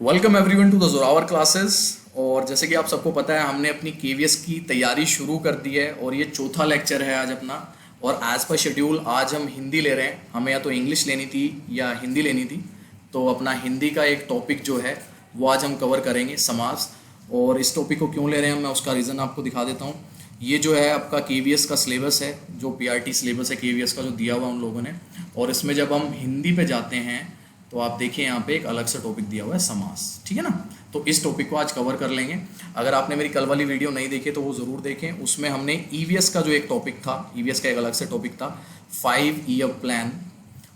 Welcome everyone to the Zorawar classes. और जैसे कि आप सबको पता है हमने अपनी केवीएस की तैयारी शुरू कर दी है और ये चौथा लेक्चर है आज अपना। और एज पर शेड्यूल आज हम हिंदी ले रहे हैं। हमें या तो इंग्लिश लेनी थी या हिंदी लेनी थी, तो अपना हिंदी का एक टॉपिक जो है वो आज हम कवर करेंगे, समास। और इस टॉपिक को क्यों ले रहे हैं मैं उसका रीज़न आपको दिखा देता हूँ। ये जो है आपका केवीएस का सिलेबस है, जो पीआरटी सिलेबस है केवीएस का जो दिया हुआ उन लोगों ने। और इसमें जब हम हिंदी पे जाते हैं तो आप देखिए यहाँ पे एक अलग सा टॉपिक दिया हुआ है समास, ठीक है ना। तो इस टॉपिक को आज कवर कर लेंगे। अगर आपने मेरी कल वाली वीडियो नहीं देखी तो वो ज़रूर देखें। उसमें हमने ईवीएस का जो एक टॉपिक था, ईवीएस का एक अलग से टॉपिक था 5 ईयर प्लान,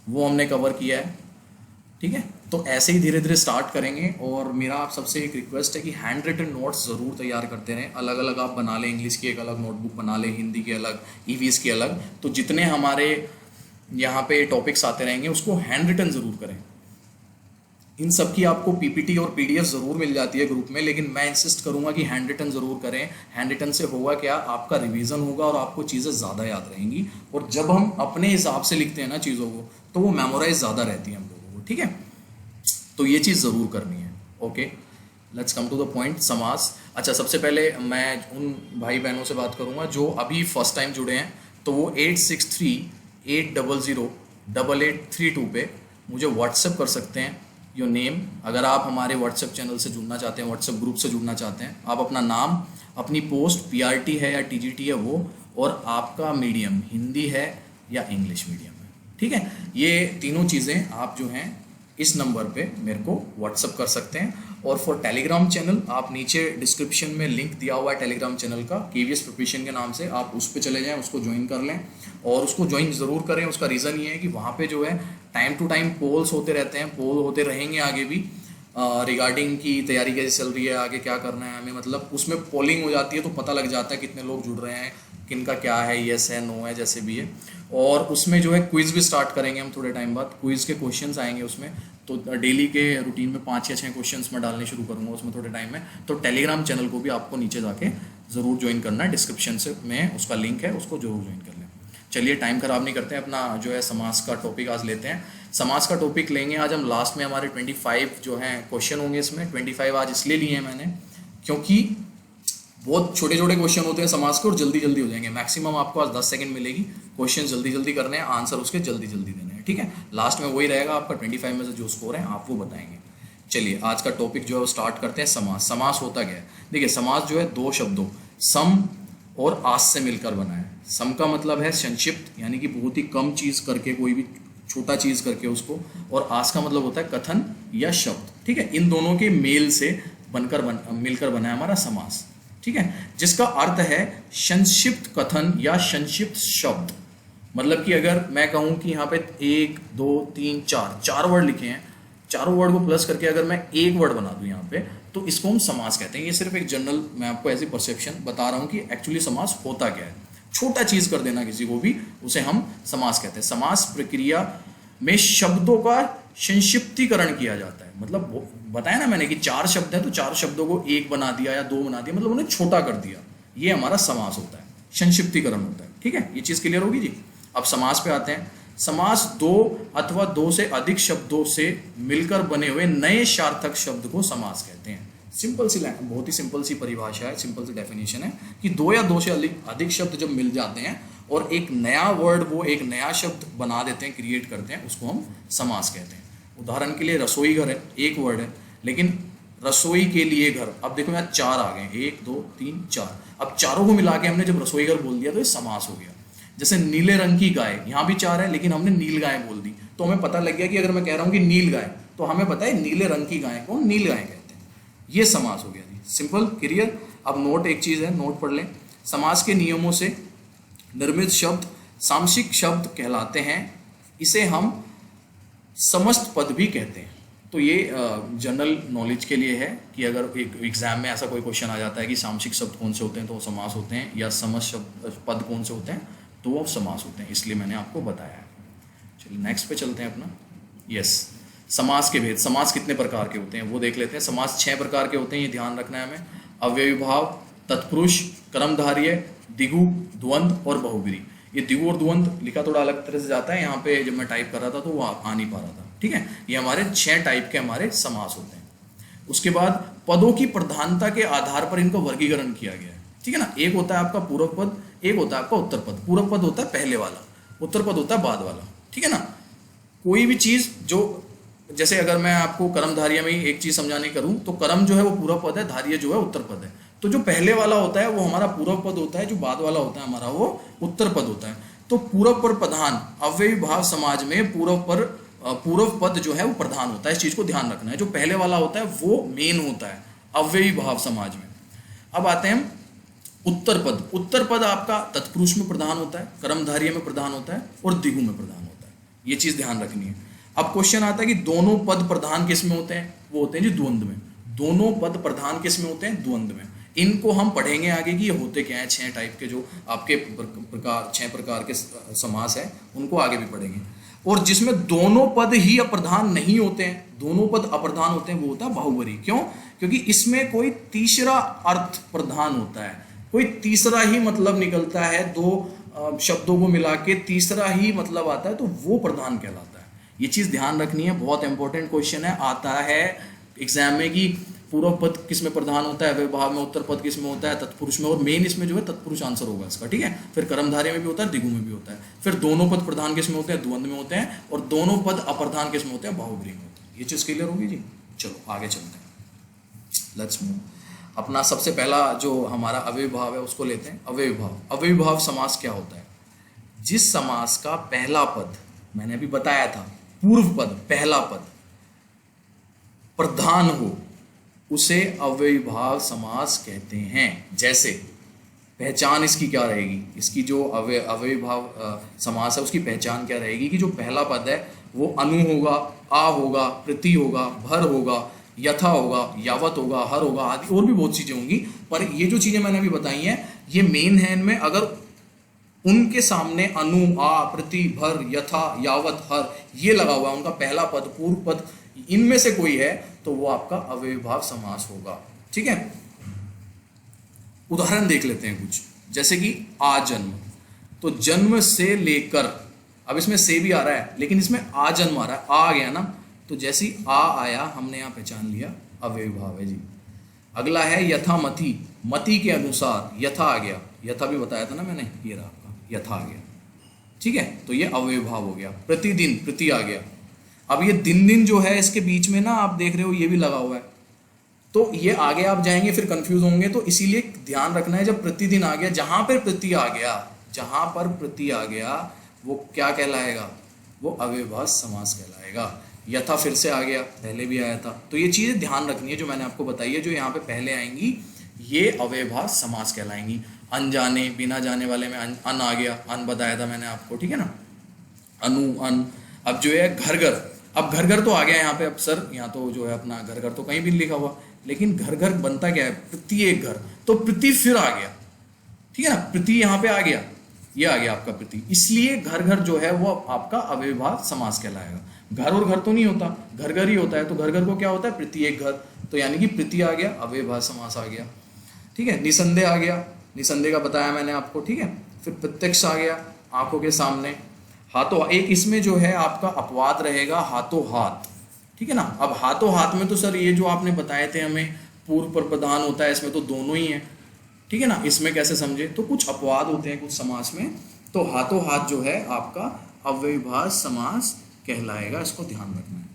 वो हमने कवर किया है, ठीक है। तो ऐसे ही धीरे धीरे स्टार्ट करेंगे। और मेरा आप सबसे एक रिक्वेस्ट है कि हैंड रिटन नोट्स ज़रूर तैयार करते रहें। अलग अलग आप बना लें, इंग्लिश की एक अलग नोटबुक बना लें, हिंदी की अलग, ईवीएस की अलग। तो जितने हमारे यहाँ पे टॉपिक्स आते रहेंगे उसको हैंड रिटन ज़रूर करें। इन सब की आपको पीपीटी और पीडीएफ ज़रूर मिल जाती है ग्रुप में, लेकिन मैं इंसिस्ट करूंगा कि हैंड रिटन ज़रूर करें। हैंड रिटन से होगा क्या, आपका रिवीजन होगा और आपको चीज़ें ज़्यादा याद रहेंगी। और जब हम अपने हिसाब से लिखते हैं ना चीज़ों को, तो वो मेमोराइज ज़्यादा रहती है हम लोगों को, ठीक है। तो ये चीज़ ज़रूर करनी है। Okay, let's come to the point. समास। अच्छा, सबसे पहले मैं उन भाई बहनों से बात करूंगा जो अभी फर्स्ट टाइम जुड़े हैं, तो वो 8638008832 पे मुझे व्हाट्सएप कर सकते हैं योर नेम। अगर आप हमारे व्हाट्सएप चैनल से जुड़ना चाहते हैं, व्हाट्सएप ग्रुप से जुड़ना चाहते हैं, आप अपना नाम, अपनी पोस्ट पीआरटी है या टीजीटी है वो, और आपका मीडियम हिंदी है या इंग्लिश मीडियम है, ठीक है। ये तीनों चीज़ें आप जो हैं इस नंबर पे मेरे को व्हाट्सअप कर सकते हैं। और फॉर टेलीग्राम चैनल, आप नीचे डिस्क्रिप्शन में लिंक दिया हुआ है टेलीग्राम चैनल का, केवीएस प्रिपरेशन के नाम से, आप उस पर चले जाएं, उसको ज्वाइन कर लें। और उसको ज्वाइन ज़रूर करें। उसका रीज़न ये है कि वहाँ पे जो है टाइम टू टाइम पोल्स होते रहते हैं, पोल होते रहेंगे आगे भी, रिगार्डिंग की तैयारी कैसी चल रही है, आगे क्या करना है हमें, मतलब उसमें पोलिंग हो जाती है तो पता लग जाता है कितने लोग जुड़ रहे हैं, किनका क्या है, येस है, नो है, जैसे भी है। और उसमें जो है क्विज़ भी स्टार्ट करेंगे हम थोड़े टाइम बाद। क्विज़ के क्वेश्चंस आएंगे उसमें, तो डेली के रूटीन में 5 या 6 क्वेश्चंस मैं डालने शुरू करूँगा उसमें थोड़े टाइम में। तो टेलीग्राम चैनल को भी आपको नीचे जाके ज़रूर ज्वाइन करना है, डिस्क्रिप्शन से में उसका लिंक है, उसको जरूर ज्वाइन कर लें। चलिए टाइम खराब नहीं करते हैं, अपना जो है समास का टॉपिक आज लेते हैं। समास का टॉपिक लेंगे आज हम। लास्ट में हमारे 25 जो हैं क्वेश्चन होंगे इसमें। 25 आज इसलिए लिए हैं मैंने क्योंकि बहुत छोटे छोटे क्वेश्चन होते हैं समास के और जल्दी जल्दी हो जाएंगे। मैक्सिमम आपको आज 10 सेकंड मिलेगी, क्वेश्चन जल्दी जल्दी करने हैं, आंसर उसके जल्दी जल्दी देने हैं, ठीक है। लास्ट में वही रहेगा आपका 25 में से जो स्कोर है आप वो बताएंगे। चलिए आज का टॉपिक जो है वो स्टार्ट करते हैं। समास। समास होता क्या है, देखिए समास जो है दो शब्दों सम और आस से मिलकर बना है। सम का मतलब है संक्षिप्त, यानी कि बहुत ही कम चीज़ करके, कोई भी छोटा चीज़ करके उसको। और आस का मतलब होता है कथन या शब्द, ठीक है। इन दोनों के मेल से मिलकर बना है हमारा समास, ठीक है। जिसका अर्थ है संक्षिप्त कथन या संक्षिप्त शब्द। मतलब कि अगर मैं कहूँ कि यहाँ पे 1 2 3 4 वर्ड लिखे हैं, चारों वर्ड को प्लस करके अगर मैं एक वर्ड बना दूं यहाँ पे, तो इसको हम समास कहते हैं। ये सिर्फ एक जनरल मैं आपको ऐसी परसेप्शन बता रहा हूँ कि एक्चुअली समास होता क्या है। छोटा चीज कर देना किसी को भी, उसे हम समास कहते हैं। समास प्रक्रिया में शब्दों का संक्षिप्तीकरण किया जाता है। मतलब बताया ना मैंने कि 4 शब्द है तो 4 शब्दों को 1 बना दिया या 2 बना दिया, मतलब उन्हें छोटा कर दिया। ये हमारा समास होता है, संक्षिप्तीकरण होता है, ठीक है। ये चीज क्लियर होगी जी। अब समास पे आते हैं। समास 2 अथवा 2 से अधिक शब्दों से मिलकर बने हुए नए सार्थक शब्द को समास कहते हैं। सिंपल सी, बहुत ही सिंपल सी परिभाषा है, सिंपल सी डेफिनेशन है कि 2 या 2 से अधिक शब्द जब मिल जाते हैं और एक नया वर्ड, वो एक नया शब्द बना देते हैं, क्रिएट करते हैं, उसको हम समास कहते हैं। उदाहरण के लिए रसोई घर है, एक वर्ड है, लेकिन रसोई के लिए घर, अब देखो यहाँ 4 आ गए, 1 2 3 4। अब चारों को मिला के हमने जब रसोई घर बोल दिया तो ये समास हो गया। जैसे नीले रंग की गाय, यहाँ भी 4 है लेकिन हमने नील गाय बोल दी, तो हमें पता लग गया कि अगर मैं कह रहा हूँ कि नील गाय, तो हमें पता है नीले रंग की गाय को नील गाय कहते हैं। ये समास हो गया जी, सिंपल क्लियर। अब नोट एक चीज है, नोट पढ़ लें। समास के नियमों से निर्मित शब्द सामसिक शब्द कहलाते हैं। इसे हम समस्त पद भी कहते हैं। तो ये जनरल नॉलेज के लिए है कि अगर एक एग्जाम में ऐसा कोई क्वेश्चन आ जाता है कि सामसिक शब्द कौन से होते हैं तो वो समास होते हैं, या समस्त शब्द पद कौन से होते हैं तो वो समास होते हैं, इसलिए मैंने आपको बताया है। चलिए नेक्स्ट पे चलते हैं अपना। यस, समास के भेद। समास कितने प्रकार के होते हैं वो देख लेते हैं। समास 6 प्रकार के होते हैं, ये ध्यान रखना है हमें। अव्ययी भाव, तत्पुरुष, कर्मधारय, द्विगु, द्वंद्व और बहुब्रीहि। ये द्विगु और द्वंद्व लिखा थोड़ा अलग तरह से जाता है, यहाँ पे जब मैं टाइप कर रहा था तो वो आ नहीं पा रहा था, ठीक है। ये हमारे 6 टाइप के हमारे समास होते हैं। उसके बाद पदों की प्रधानता के आधार पर इनका वर्गीकरण किया गया है, ठीक है ना। एक होता है आपका पूर्व पद, एक होता है आपका उत्तर पद। पूर्व पद होता है पहले वाला, उत्तर पद होता है बाद वाला, ठीक है ना। कोई भी चीज जो, जैसे अगर मैं आपको कर्मधारय में ही एक चीज समझाने करूं तो कर्म जो है वो पूर्व पद है, धार्य जो है उत्तर पद है। तो जो पहले वाला होता है वो हमारा पूर्व पद होता है, जो बाद वाला होता है हमारा वो उत्तर पद होता है। तो पूर्व पर प्रधान अव्ययी भाव समाज में पूर्व पद जो है वो प्रधान होता है। इस चीज को ध्यान रखना है। जो पहले वाला होता है वो मेन होता है अव्ययी भाव समाज में। अब आते हैं उत्तर पद। उत्तर पद आपका तत्पुरुष में प्रधान होता है, कर्मधारय में प्रधान होता है और द्विगु में प्रधान होता है। ये चीज ध्यान रखनी है। अब क्वेश्चन आता है कि दोनों पद प्रधान किस में होते हैं? वो होते हैं जी द्वंद्व में। दोनों पद प्रधान किस में होते हैं? द्वंद्व में। इनको हम पढ़ेंगे आगे कि ये होते क्या है। 6 टाइप के जो आपके प्रकार 6 प्रकार के समास है उनको आगे भी पढ़ेंगे। और जिसमें दोनों पद ही अप्रधान नहीं होते हैं, दोनों पद अप्रधान होते हैं, वो होता है बाहुबरी। क्यों? क्योंकि इसमें कोई तीसरा अर्थ प्रधान होता है, कोई तीसरा ही मतलब निकलता है। दो शब्दों को मिला के तीसरा ही मतलब आता है तो वो प्रधान कहलाता है। ये चीज ध्यान रखनी है, बहुत इंपॉर्टेंट क्वेश्चन है। आता है एग्जाम में कि पूर्व पद किस में प्रधान होता है, व्यवभाव में उत्तर पद किस में होता है, तत्पुरुष में। और मेन इसमें जो है तत्पुरुष आंसर होगा इसका, ठीक है। फिर कर्मधारय में भी होता है, द्विगु में भी होता है। फिर दोनों पद प्रधान किस में होते हैं? द्वंद्व में होते हैं। और दोनों पद अप्रधान किस में होते हैं? बाहुबरी में होते हैं। ये चीज क्लियर होगी जी। चलो आगे चलते हैं, लेट्स मूव। अपना सबसे पहला जो हमारा अव्ययभाव है उसको लेते हैं। अव्ययभाव। अव्ययभाव समास क्या होता है? जिस समास का पहला पद, मैंने अभी बताया था, पूर्व पद पहला पद प्रधान हो उसे अव्ययभाव समास कहते हैं। जैसे पहचान इसकी क्या रहेगी? इसकी जो अव्ययभाव समास है उसकी पहचान क्या रहेगी कि जो पहला पद है वो अनु होगा, आ होगा, प्रति होगा, भर होगा, यथा होगा, यावत होगा, हर होगा, आदि और भी बहुत चीजें होंगी। पर ये जो चीजें मैंने अभी बताई हैं ये मेन है। इनमें अगर उनके सामने अनु, आ, प्रति, भर, यथा, यावत, हर ये लगा हुआ है, उनका पहला पद, पूर्व पद, इनमें से कोई है तो वो आपका अव्ययभाव समास होगा, ठीक है। उदाहरण देख लेते हैं कुछ, जैसे कि आ जन्म। तो जन्म से लेकर, अब इसमें से भी आ रहा है लेकिन इसमें आ जन्म आ रहा है, आ गया ना। तो जैसे ही आ आया हमने यहाँ पहचान लिया अव्ययभाव है जी। अगला है यथामति। मति के अनुसार यथा आ गया, यथा भी बताया था ना मैंने, ये रहा आपका यथा आ गया, ठीक है। तो ये अव्ययभाव हो गया। प्रतिदिन, प्रति आ गया। अब ये दिन दिन जो है इसके बीच में ना आप देख रहे हो ये भी लगा हुआ है, तो ये आगे आप जाएंगे फिर कंफ्यूज होंगे। तो इसीलिए ध्यान रखना है, जब प्रतिदिन आ गया, जहां पर प्रति आ गया, जहां पर प्रति आ गया वो क्या कहलाएगा? वो अव्ययभाव समास कहलाएगा। यथा फिर से आ गया, पहले भी आया था। तो ये चीजें ध्यान रखनी है जो मैंने आपको बताई है। जो यहाँ पे पहले आएंगी ये अव्ययभाव समास कहलाएंगी। अनजाने, बिना जाने वाले में अन आ गया, अन बताया था मैंने आपको, ठीक है ना। अनु, अन। अब जो है घर घर, अब घर घर तो आ गया यहाँ पे। अब सर यहाँ तो जो है अपना घर घर तो कहीं भी लिखा हुआ, लेकिन घर घर बनता क्या है? प्रत्येक घर। तो प्रति फिर आ गया, ठीक है ना। प्रति यहाँ पे आ गया, ये आ गया आपका प्रति। इसलिए घर घर जो है वो आपका अव्ययभाव समास कहलाएगा। घर और घर तो नहीं होता, घर घर ही होता है। तो घर घर को क्या होता है? प्रत्येक घर। तो यानी कि प्रति आ गया, अव्ययभाव समास आ गया, ठीक है। निसंदेह आ गया, निसंदेह का बताया मैंने आपको, ठीक है। फिर प्रत्यक्ष आ गया, आंखों के सामने। हाथों, एक इसमें जो है आपका अपवाद रहेगा हाथों हाथ, ठीक है ना। अब हाथों हाथ में तो सर ये जो आपने बताए थे हमें पूर्व पर प्रधान होता है, इसमें तो दोनों ही हैं, ठीक है ना। इसमें कैसे समझे? तो कुछ अपवाद होते हैं कुछ समास में। तो हाथों हाथ जो है आपका अव्ययभाव समास कहलाएगा, इसको ध्यान रखना है,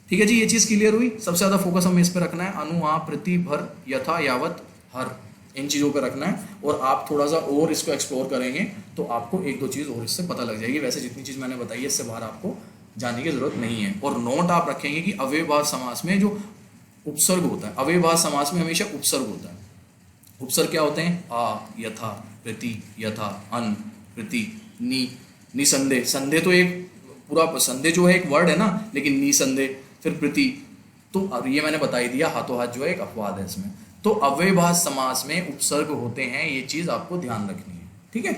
ठीक है जी। ये चीज क्लियर हुई। सबसे ज्यादा फोकस हमें इस पर रखना है। अनु, आ, प्रति, भर, यथा, यावत, हर, इन चीज़ों पर रखना है। और आप थोड़ा सा और इसको एक्सप्लोर करेंगे तो आपको एक दो चीज़ और इससे पता लग जाएगी। वैसे जितनी चीज़ मैंने बताई है इससे बाहर आपको जाने की जरूरत नहीं है। और नोट आप रखेंगे कि अव्ययभाव समास में जो उपसर्ग होता है, अव्ययभाव समास में हमेशा उपसर्ग होता है। उपसर्ग क्या होते हैं? आ, यथा, प्रति, यथा, अन, प्रति, नी, निसंदेह। संदेह तो एक पूरा, संदेह जो है एक वर्ड है ना, लेकिन निसंदेह, फिर प्रति। तो अब ये मैंने बता ही दिया, हाथों हाथ जो है एक अपवाद है इसमें। तो अव्ययभाव समास में उपसर्ग होते हैं, ये चीज आपको ध्यान रखनी है, ठीक है।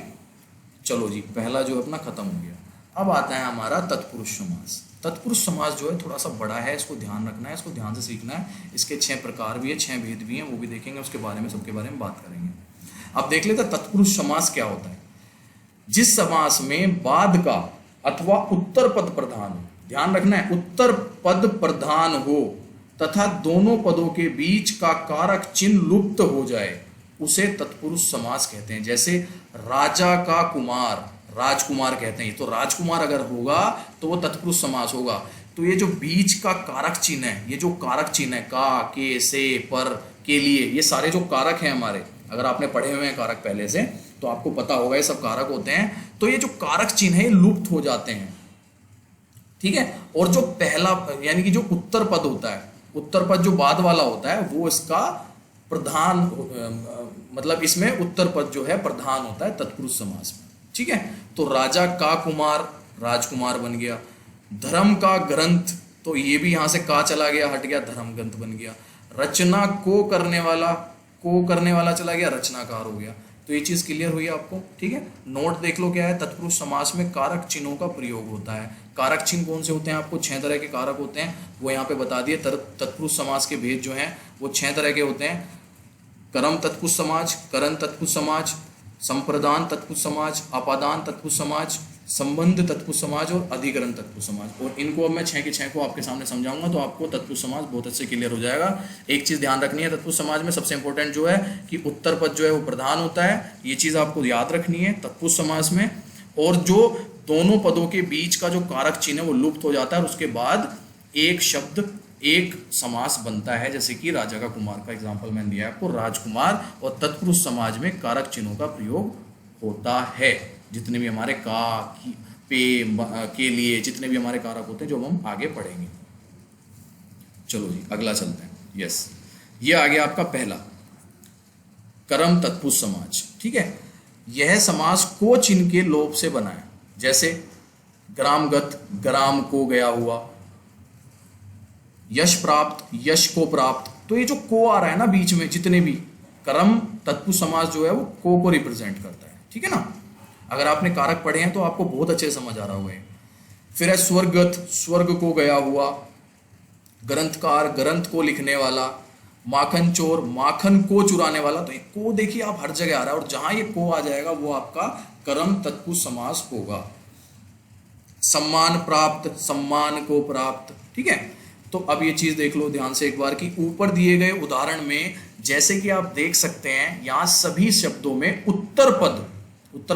चलो जी, पहला जो अपना खत्म हो गया। अब आता है हमारा तत्पुरुष समास। तत्पुरुष समास जो है थोड़ा सा बड़ा है, इसको ध्यान रखना है, इसको ध्यान से सीखना है। इसके 6 प्रकार भी है, 6 भेद भी हैं, वो भी देखेंगे, उसके बारे में सबके बारे में बात करेंगे। अब देख लेते हैं तत्पुरुष समास क्या होता है। जिस समास में बाद का अथवा उत्तर पद प्रधान हो, ध्यान रखना है, उत्तर पद प्रधान हो तथा दोनों पदों के बीच का कारक चिन्ह लुप्त हो जाए उसे तत्पुरुष समास कहते हैं। जैसे राजा का कुमार, राजकुमार कहते हैं, तो राजकुमार अगर होगा तो वो तत्पुरुष समास होगा। तो ये जो बीच का कारक चिन्ह है, ये जो कारक चिन्ह है का, के, से, पर, के लिए, ये सारे जो कारक हैं हमारे, अगर आपने पढ़े हुए हैं कारक पहले से तो आपको पता होगा ये सब कारक होते हैं। तो ये जो कारक चिन्ह है लुप्त हो जाते हैं, ठीक है। और जो पहला यानी कि जो उत्तर पद होता है, उत्तर पद जो बाद वाला होता है वो इसका प्रधान, मतलब इसमें उत्तर पद जो है प्रधान होता है तत्पुरुष समास में, ठीक है। तो राजा का कुमार राजकुमार बन गया। धर्म का ग्रंथ, तो ये भी यहां से का चला गया, हट गया, धर्म ग्रंथ बन गया। रचना को करने वाला चला गया, रचनाकार हो गया। तो ये चीज क्लियर हुई आपको, ठीक है। नोट देख लो क्या है, तत्पुरुष समास में कारक चिन्हों का प्रयोग होता है। कारक चिन्ह कौन से होते हैं, आपको 6 तरह के कारक होते हैं, वो यहाँ पे बता दिए। तत्पुरुष समास के भेद जो हैं वो 6 तरह के होते हैं। कर्म तत्पुरुष समाज, करण तत्पुरुष समाज, संप्रदान तत्पुरुष समाज, अपादान तत्पुरुष समाज, संबंध तत्पुरुष समाज और अधिकरण तत्पुरुष समाज। और इनको अब मैं 6 के 6 को आपके सामने समझाऊंगा तो आपको तत्पुरुष समाज बहुत अच्छे क्लियर हो जाएगा। एक चीज ध्यान रखनी है, तत्पुरुष समाज में सबसे इंपॉर्टेंट जो है कि उत्तर पद जो है वो प्रधान होता है, ये चीज आपको याद रखनी है तत्पुरुष समाज में। और जो दोनों पदों के बीच का जो कारक चिन्ह है वो लुप्त हो जाता है और उसके बाद एक शब्द, एक समास बनता है। जैसे कि राजा का कुमार का एग्जाम्पल मैंने दिया आपको, राजकुमार। और तत्पुरुष समाज में कारक चिन्हों का प्रयोग होता है। जितने भी हमारे का, पे, के लिए, जितने भी हमारे कारक होते हैं जो हम आगे पढ़ेंगे। चलो जी अगला चलते हैं। यस, ये आ गया आपका पहला कर्म तत्पुरुष समाज, ठीक है। यह समास को चिन्ह के लोप से बना है। जैसे ग्रामगत, ग्राम को गया हुआ। यश प्राप्त, यश को प्राप्त। तो ये जो को आ रहा है ना बीच में, जितने भी कर्म तत्पुरुष समास जो है वो को रिप्रेजेंट करता है, ठीक है ना। अगर आपने कारक पढ़े हैं तो आपको बहुत अच्छे समझ आ रहा होगा। फिर है स्वर्गत, स्वर्ग को गया हुआ। ग्रंथकार, ग्रंथ को लिखने वाला। माखन चोर, माखन को चुराने वाला। तो ये को देखिए आप हर जगह आ रहा है, और जहां ये को आ जाएगा वो आपका कर्म तत्पुरुष समास होगा। सम्मान प्राप्त, सम्मान को प्राप्त, ठीक है। तो अब ये चीज देख लो ध्यान से एक बार कि ऊपर दिए गए उदाहरण में जैसे कि आप देख सकते हैं यहां सभी शब्दों में उत्तर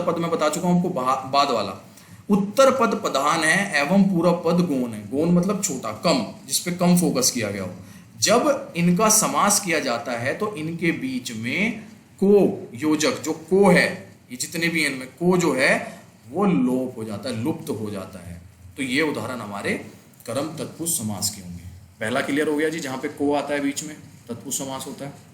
पद में बता चुका हूं आपको, बाद वाला उत्तर पद प्रधान है एवं पूर्व पद गौण है। गौण मतलब छोटा, कम, जिसपे कम फोकस किया गया हो। जब इनका समास किया जाता है तो इनके बीच में को योजक, जो को है, ये जितने भी इनमें को जो है वो लोप हो जाता है, लुप्त हो जाता है। तो ये उदाहरण हमारे कर्म तत्पुरुष समास के होंगे। पहला क्लियर हो गया जी, जहां पे को आता है बीच में तत्पुरुष समास होता है।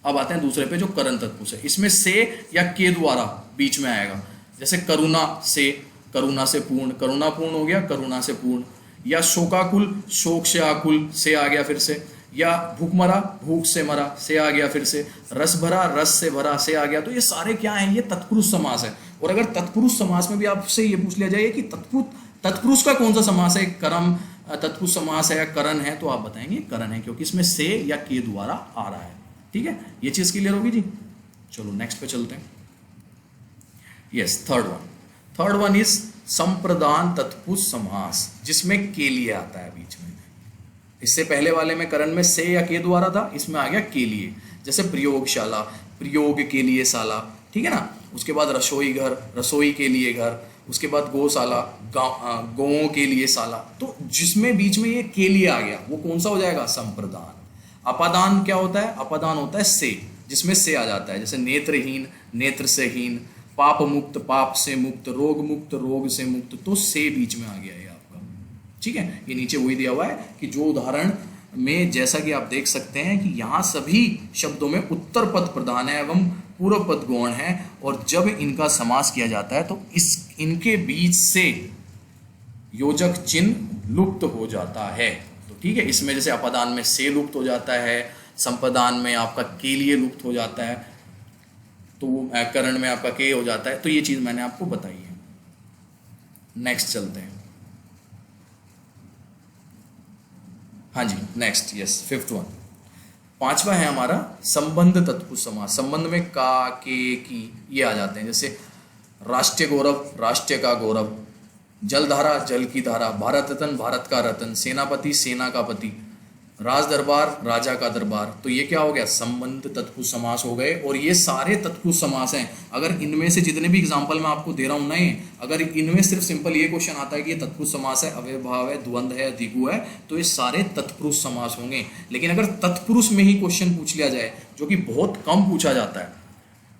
अब आते हैं दूसरे पे जो करण तत्पुरुष है। इसमें से या के द्वारा बीच में आएगा। जैसे करुणा से, करुणा से पूर्ण, करुणा पूर्ण हो गया, करुणा से पूर्ण। या शोकाकुल, शोक से आकुल, से आ गया फिर से। या भूखमरा, भूख से मरा, से आ गया फिर से। रस भरा, रस से भरा, से आ गया। तो ये सारे क्या हैं, ये तत्पुरुष समास है। और अगर तत्पुरुष समास में भी आपसे ये पूछ लिया जाए कि तत्पुरुष का कौन सा समास है, कर्म तत्पुरुष समास है या करण है, तो आप बताएंगे करण है, क्योंकि इसमें से या के द्वारा आ रहा है, ठीक है। ये चीज क्लियर होगी जी। चलो नेक्स्ट पे चलते हैं। यस, थर्ड वन इज संप्रदान तत्पुरुष समास, जिसमें के लिए आता है बीच में। इससे पहले वाले में करण में से या के द्वारा था, इसमें आ गया के लिए। जैसे प्रयोगशाला, प्रयोग के लिए शाला, ठीक है ना। उसके बाद रसोई घर, रसोई के लिए घर। उसके बाद गौशाला, गौओं के लिए शाला। तो जिसमें बीच में ये के लिए आ गया वो कौन सा हो जाएगा, संप्रदान। अपादान क्या होता है, अपादान होता है से, जिसमें से आ जाता है। जैसे नेत्रहीन, नेत्र से हीन। पाप मुक्त, पाप से मुक्त। रोग मुक्त, रोग से मुक्त। तो से बीच में आ गया है आपका, ठीक है। ये नीचे वही दिया हुआ है कि जो उदाहरण में जैसा कि आप देख सकते हैं कि यहाँ सभी शब्दों में उत्तर पद प्रधान है एवं पूर्व पद गौण है। और जब इनका समास किया जाता है तो इनके बीच से योजक चिन्ह लुप्त हो जाता है। तो ठीक है, इसमें जैसे अपादान में से लुप्त हो जाता है, संप्रदान में आपका के लिए लुप्त हो जाता है, तो करण में आपका के हो जाता है। तो ये चीज मैंने आपको बताई है। नेक्स्ट चलते हैं। हाँ जी नेक्स्ट, यस, फिफ्थ वन, पांचवा है हमारा संबंध तत्पुरुष समास। संबंध में का, के, की ये आ जाते हैं। जैसे राष्ट्रीय गौरव, राष्ट्र का गौरव। जलधारा, जल की धारा। भारत रत्न, भारत का रत्न। सेनापति, सेना का पति। राज दरबार, राजा का दरबार, तो ये क्या हो गया, संबंध तत्पुरुष समास हो गए। और ये सारे तत्पुरुष समास हैं। अगर इनमें से जितने भी एग्जांपल मैं आपको दे रहा हूं ना, ये अगर इनमें सिर्फ सिंपल ये क्वेश्चन आता है कि ये तत्पुरुष समास है, अव्ययभाव है, द्वंद्व है, द्विगु है, तो ये सारे तत्पुरुष समास होंगे। लेकिन अगर तत्पुरुष में ही क्वेश्चन पूछ लिया जाए, जो कि बहुत कम पूछा जाता है,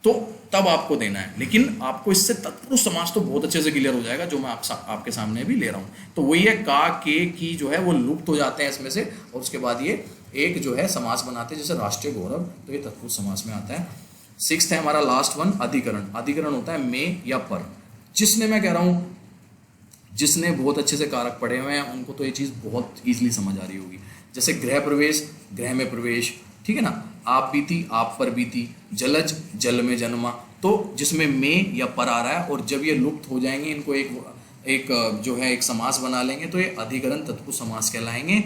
तो तब आपको देना है। लेकिन आपको इससे तत्पुरुष समास तो बहुत अच्छे से क्लियर हो जाएगा, जो मैं आपके सामने भी ले रहा हूँ। तो वही है, का, के, की जो है वो लुप्त हो जाते हैं इसमें से, और उसके बाद ये एक जो है समास बनाते हैं, जैसे राष्ट्रीय गौरव, तो ये तत्पुरुष समास में आता है। 6th है हमारा लास्ट वन, अधिकरण। अधिकरण होता है में या पर। जिसने, मैं कह रहा हूँ, जिसने बहुत अच्छे से कारक पढ़े हुए हैं उनको तो ये चीज़ बहुत ईजिली समझ आ रही होगी। जैसे गृह प्रवेश, गृह में प्रवेश, ठीक है ना, आप बीती, आप पर बीती, जलज, जल में जन्मा, तो जिसमें में या पर आ रहा है, और जब ये लुप्त हो जाएंगे, इनको एक जो है एक समास बना लेंगे, तो ये अधिकरण तत्पुरुष समास कहलाएंगे।